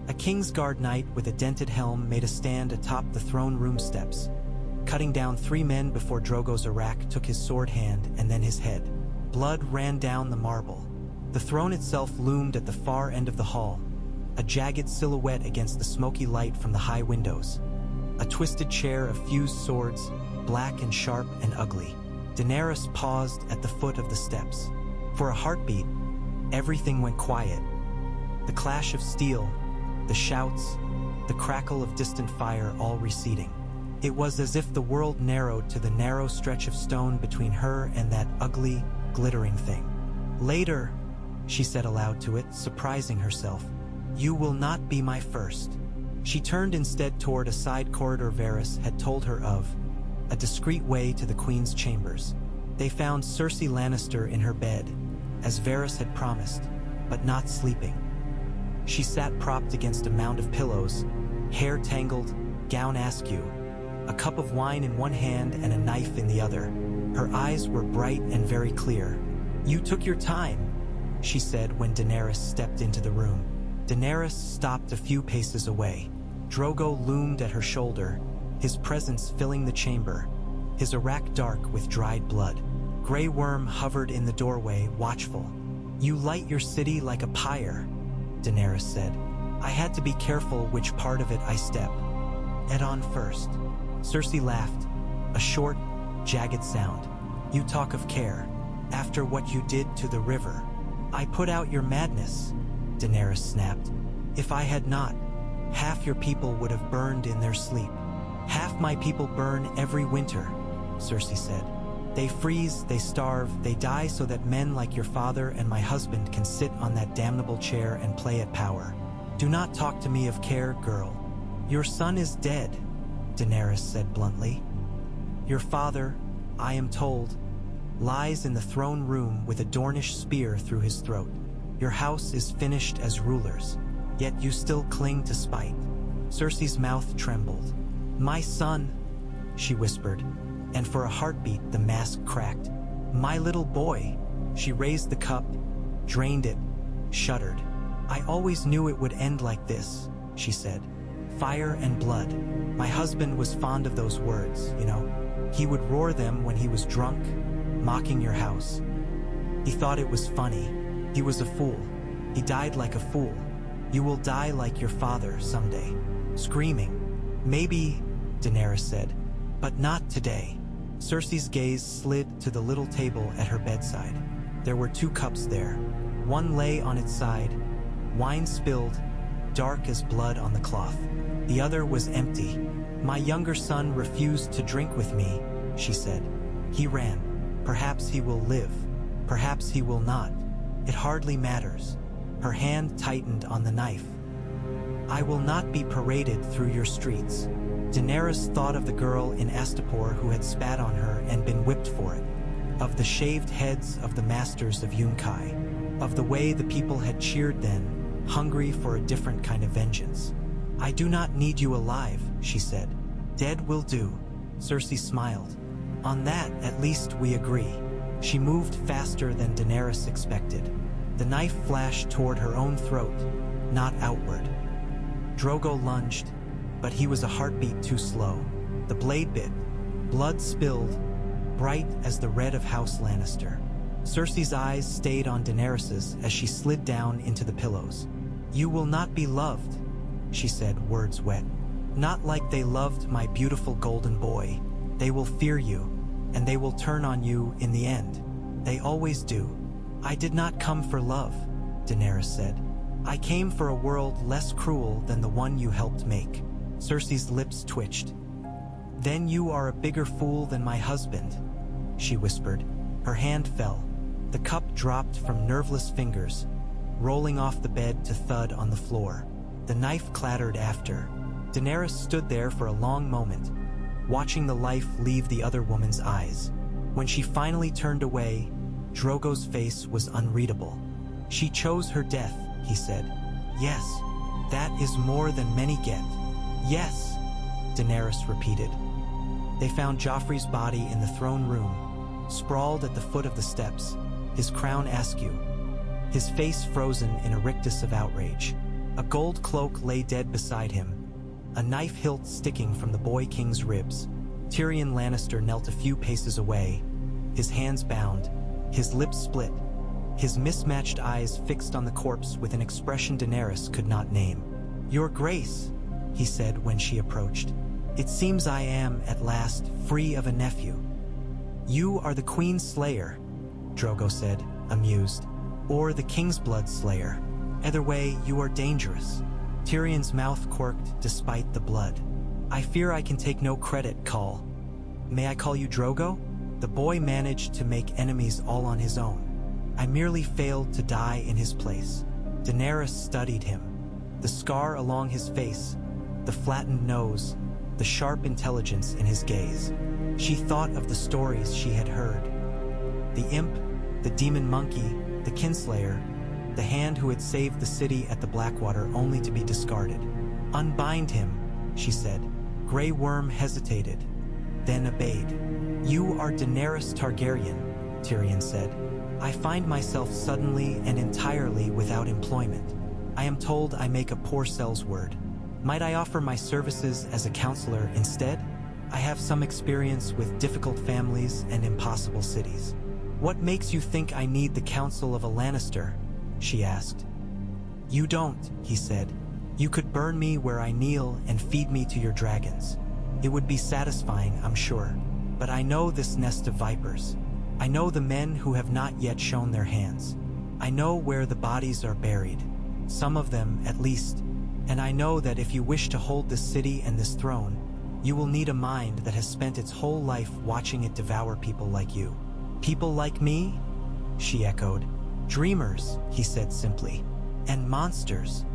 A Kingsguard knight with a dented helm made a stand atop the throne room steps, cutting down 3 men before Drogo's Arak took his sword hand and then his head. Blood ran down the marble. The throne itself loomed at the far end of the hall, a jagged silhouette against the smoky light from the high windows. A twisted chair of fused swords, black and sharp and ugly. Daenerys paused at the foot of the steps. For a heartbeat, everything went quiet. The clash of steel, the shouts, the crackle of distant fire all receding. It was as if the world narrowed to the narrow stretch of stone between her and that ugly, glittering thing. "Later," she said aloud to it, surprising herself, "you will not be my first." She turned instead toward a side corridor Varys had told her of, a discreet way to the Queen's chambers. They found Cersei Lannister in her bed, as Varys had promised, but not sleeping. She sat propped against a mound of pillows, hair tangled, gown askew, a cup of wine in one hand and a knife in the other. Her eyes were bright and very clear. "You took your time," she said when Daenerys stepped into the room. Daenerys stopped a few paces away. Drogo loomed at her shoulder, his presence filling the chamber, his Arak dark with dried blood. Grey Worm hovered in the doorway, watchful. "You light your city like a pyre," Daenerys said. "I had to be careful which part of it I step on first." Cersei laughed, a short, jagged sound. "You talk of care. After what you did to the river." "I put out your madness," Daenerys snapped. "If I had not, half your people would have burned in their sleep." "Half my people burn every winter," Cersei said. "They freeze, they starve, they die so that men like your father and my husband can sit on that damnable chair and play at power. Do not talk to me of care, girl. Your son is dead," Daenerys said bluntly. "Your father, I am told, lies in the throne room with a Dornish spear through his throat. Your house is finished as rulers, yet you still cling to spite." Cersei's mouth trembled. "My son," she whispered, and for a heartbeat the mask cracked. "My little boy." She raised the cup, drained it, shuddered. "I always knew it would end like this," she said. "Fire and blood. My husband was fond of those words, you know. He would roar them when he was drunk, mocking your house. He thought it was funny. He was a fool. He died like a fool. You will die like your father someday." Screaming. "Maybe," Daenerys said, "but not today." Cersei's gaze slid to the little table at her bedside. There were 2 cups there, One lay on its side, wine spilled, dark as blood on the cloth. The other was empty. "My younger son refused to drink with me," she said. "He ran. Perhaps he will live. Perhaps he will not. It hardly matters." Her hand tightened on the knife. "I will not be paraded through your streets." Daenerys thought of the girl in Astapor who had spat on her and been whipped for it, of the shaved heads of the masters of Yunkai, of the way the people had cheered then, hungry for a different kind of vengeance. "I do not need you alive," she said. "Dead will do." Cersei smiled. "On that, at least we agree." She moved faster than Daenerys expected. The knife flashed toward her own throat, not outward. Drogo lunged, but he was a heartbeat too slow. The blade bit. Blood spilled, bright as the red of House Lannister. Cersei's eyes stayed on Daenerys's as she slid down into the pillows. "You will not be loved," she said, words wet. "Not like they loved my beautiful golden boy. They will fear you, and they will turn on you in the end. They always do." "I did not come for love," Daenerys said. "I came for a world less cruel than the one you helped make." Cersei's lips twitched. "Then you are a bigger fool than my husband," she whispered. Her hand fell. The cup dropped from nerveless fingers, rolling off the bed to thud on the floor. The knife clattered after. Daenerys stood there for a long moment, watching the life leave the other woman's eyes. When she finally turned away, Drogo's face was unreadable. "She chose her death," he said. "Yes, that is more than many get." "Yes," Daenerys repeated. They found Joffrey's body in the throne room, sprawled at the foot of the steps, his crown askew, his face frozen in a rictus of outrage. A gold cloak lay dead beside him, a knife hilt sticking from the boy king's ribs. Tyrion Lannister knelt a few paces away, his hands bound, his lips split, his mismatched eyes fixed on the corpse with an expression Daenerys could not name. "Your Grace," he said when she approached. "It seems I am, at last, free of a nephew." "You are the Queen's Slayer," Drogo said, amused. "Or the Kingsblood Slayer. Either way, you are dangerous." Tyrion's mouth quirked despite the blood. "I fear I can take no credit, Call. May I call you Drogo? The boy managed to make enemies all on his own. I merely failed to die in his place." Daenerys studied him. The scar along his face, the flattened nose, the sharp intelligence in his gaze. She thought of the stories she had heard. The imp, the demon monkey, the kinslayer, the hand who had saved the city at the Blackwater only to be discarded. "Unbind him," she said. Grey Worm hesitated, then obeyed. "You are Daenerys Targaryen," Tyrion said. "I find myself suddenly and entirely without employment. I am told I make a poor sellsword. Might I offer my services as a counselor instead? I have some experience with difficult families and impossible cities." "What makes you think I need the counsel of a Lannister?" she asked. "You don't," he said. "You could burn me where I kneel and feed me to your dragons. It would be satisfying, I'm sure. But I know this nest of vipers. I know the men who have not yet shown their hands. I know where the bodies are buried, some of them at least. And I know that if you wish to hold this city and this throne, you will need a mind that has spent its whole life watching it devour people like you." "People like me?" she echoed. "Dreamers," he said simply. "And monsters."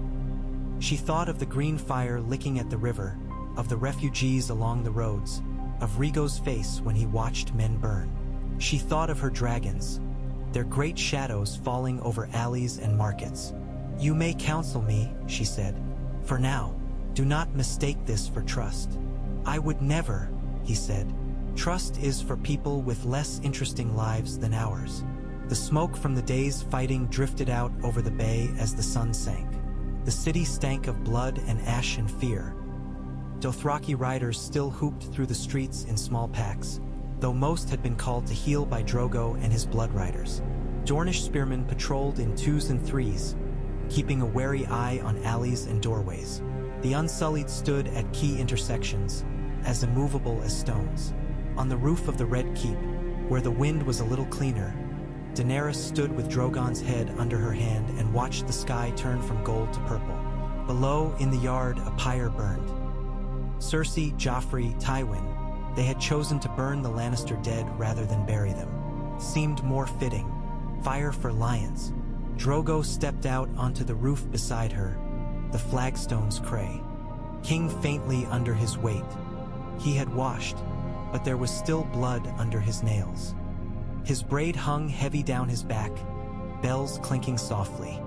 She thought of the green fire licking at the river, of the refugees along the roads, of Rigo's face when he watched men burn. She thought of her dragons, their great shadows falling over alleys and markets. "You may counsel me," she said. "For now, do not mistake this for trust." "I would never," he said. "Trust is for people with less interesting lives than ours." The smoke from the day's fighting drifted out over the bay as the sun sank. The city stank of blood and ash and fear. Dothraki riders still hooped through the streets in small packs, though most had been called to heel by Drogo and his blood riders. Dornish spearmen patrolled in 2s and 3s, keeping a wary eye on alleys and doorways. The Unsullied stood at key intersections, as immovable as stones. On the roof of the Red Keep, where the wind was a little cleaner, Daenerys stood with Drogon's head under her hand and watched the sky turn from gold to purple. Below, in the yard, a pyre burned. Cersei, Joffrey, Tywin, they had chosen to burn the Lannister dead rather than bury them. Seemed more fitting. Fire for lions. Drogo stepped out onto the roof beside her, the flagstones cray. King faintly under his weight. He had washed, but there was still blood under his nails. His braid hung heavy down his back, bells clinking softly.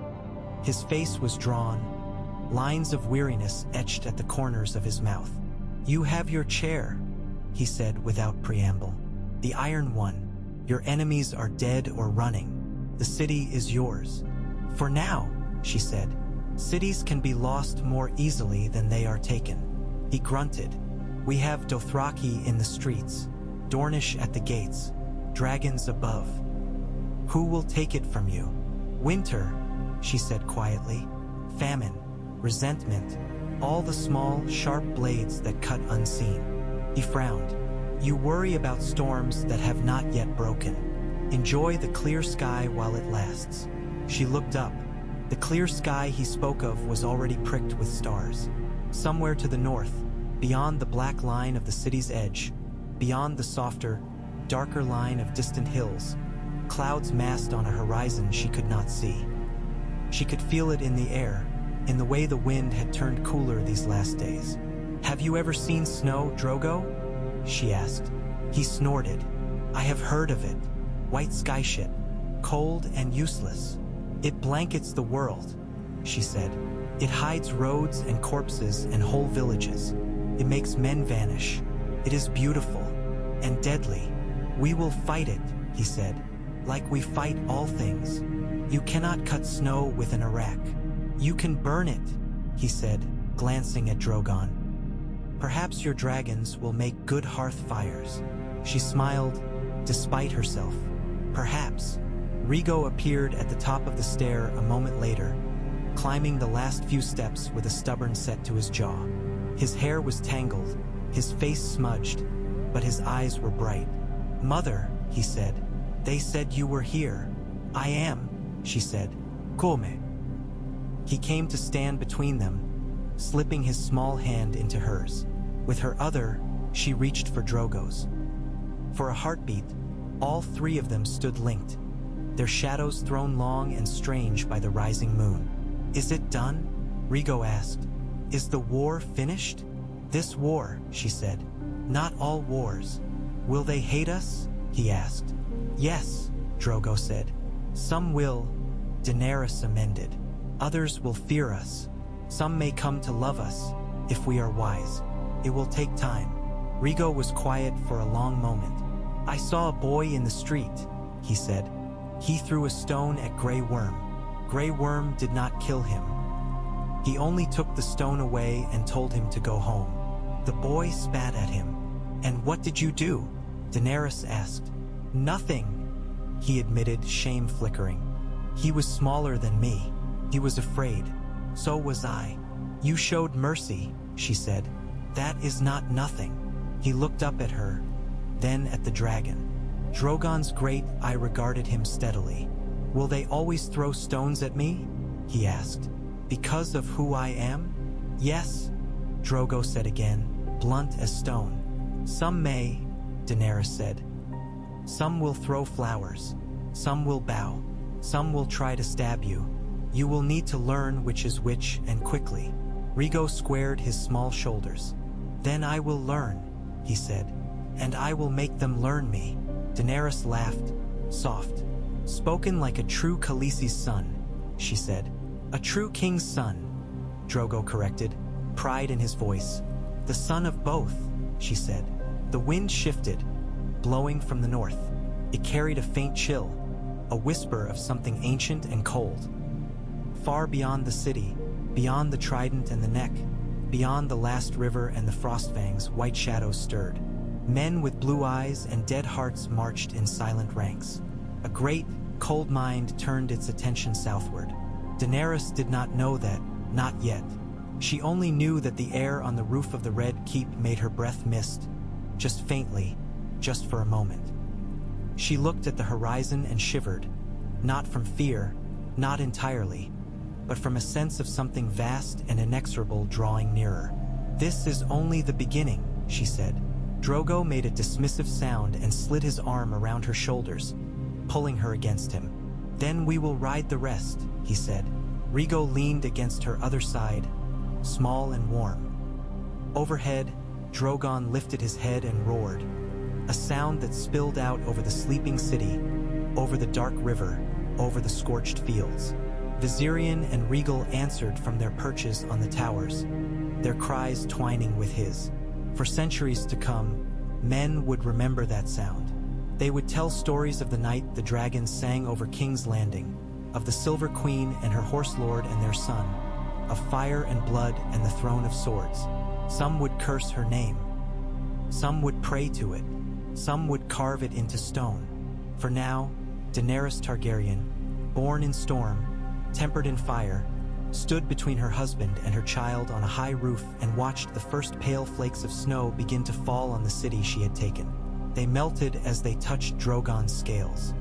His face was drawn, lines of weariness etched at the corners of his mouth. "You have your chair," he said without preamble. "The Iron One. Your enemies are dead or running. The city is yours. For now," she said. "Cities can be lost more easily than they are taken." He grunted. "We have Dothraki in the streets, Dornish at the gates, dragons above. Who will take it from you? Winter," she said quietly. "Famine, resentment, all the small, sharp blades that cut unseen." He frowned. "You worry about storms that have not yet broken. Enjoy the clear sky while it lasts." She looked up. The clear sky he spoke of was already pricked with stars. Somewhere to the north, beyond the black line of the city's edge, beyond the softer, darker line of distant hills, clouds massed on a horizon she could not see. She could feel it in the air, in the way the wind had turned cooler these last days. "Have you ever seen snow, Drogo?" she asked. He snorted. "I have heard of it. White sky shit. Cold and useless. It blankets the world," she said. "It hides roads and corpses and whole villages. It makes men vanish. It is beautiful and deadly. We will fight it," he said, "like we fight all things. You cannot cut snow with an arak. You can burn it," he said, glancing at Drogon. "Perhaps your dragons will make good hearth fires." She smiled, despite herself. "Perhaps." Rigo appeared at the top of the stair a moment later, climbing the last few steps with a stubborn set to his jaw. His hair was tangled, his face smudged, but his eyes were bright. "Mother," he said, "they said you were here." "I am," she said. "Come." He came to stand between them, slipping his small hand into hers. With her other, she reached for Drogo's. For a heartbeat, all three of them stood linked, their shadows thrown long and strange by the rising moon. "Is it done?" Rigo asked. "Is the war finished?" "This war," she said. "Not all wars." "Will they hate us?" he asked. "Yes," Drogo said. "Some will," Daenerys amended. "Others will fear us. Some may come to love us, if we are wise. It will take time." Rigo was quiet for a long moment. "I saw a boy in the street," he said. "He threw a stone at Grey Worm. Grey Worm did not kill him. He only took the stone away and told him to go home." The boy spat at him. "And what did you do?" Daenerys asked. "Nothing," he admitted, shame flickering. "He was smaller than me. He was afraid. So was I." "You showed mercy," she said. "That is not nothing." He looked up at her, then at the dragon. "Drogon's great," I regarded him steadily. "Will they always throw stones at me?" he asked. "Because of who I am?" "Yes," Drogo said again, blunt as stone. "Some may," Daenerys said. "Some will throw flowers. Some will bow. Some will try to stab you. You will need to learn which is which, and quickly." Rigo squared his small shoulders. "Then I will learn," he said. "And I will make them learn me." Daenerys laughed, soft. "Spoken like a true Khaleesi's son," she said. "A true king's son," Drogo corrected, pride in his voice. "The son of both," she said. The wind shifted, blowing from the north. It carried a faint chill, a whisper of something ancient and cold. Far beyond the city, beyond the Trident and the Neck, beyond the last river and the Frostfangs, white shadows stirred. Men with blue eyes and dead hearts marched in silent ranks. A great, cold mind turned its attention southward. Daenerys did not know that, not yet. She only knew that the air on the roof of the Red Keep made her breath mist, just faintly, just for a moment. She looked at the horizon and shivered, Not from fear, not entirely, but from a sense of something vast and inexorable drawing nearer. "This is only the beginning," she said. Drogo made a dismissive sound and slid his arm around her shoulders, pulling her against him. "Then we will ride the rest," he said. Rhaego leaned against her other side, small and warm. Overhead, Drogon lifted his head and roared, a sound that spilled out over the sleeping city, over the dark river, over the scorched fields. Viserion and Rhaego answered from their perches on the towers, their cries twining with his. For centuries to come, men would remember that sound. They would tell stories of the night the dragons sang over King's Landing, of the Silver Queen and her horse lord and their son, of fire and blood and the throne of swords. Some would curse her name. Some would pray to it. Some would carve it into stone. For now, Daenerys Targaryen, born in storm, tempered in fire, stood between her husband and her child on a high roof and watched the first pale flakes of snow begin to fall on the city she had taken. They melted as they touched Drogon's scales.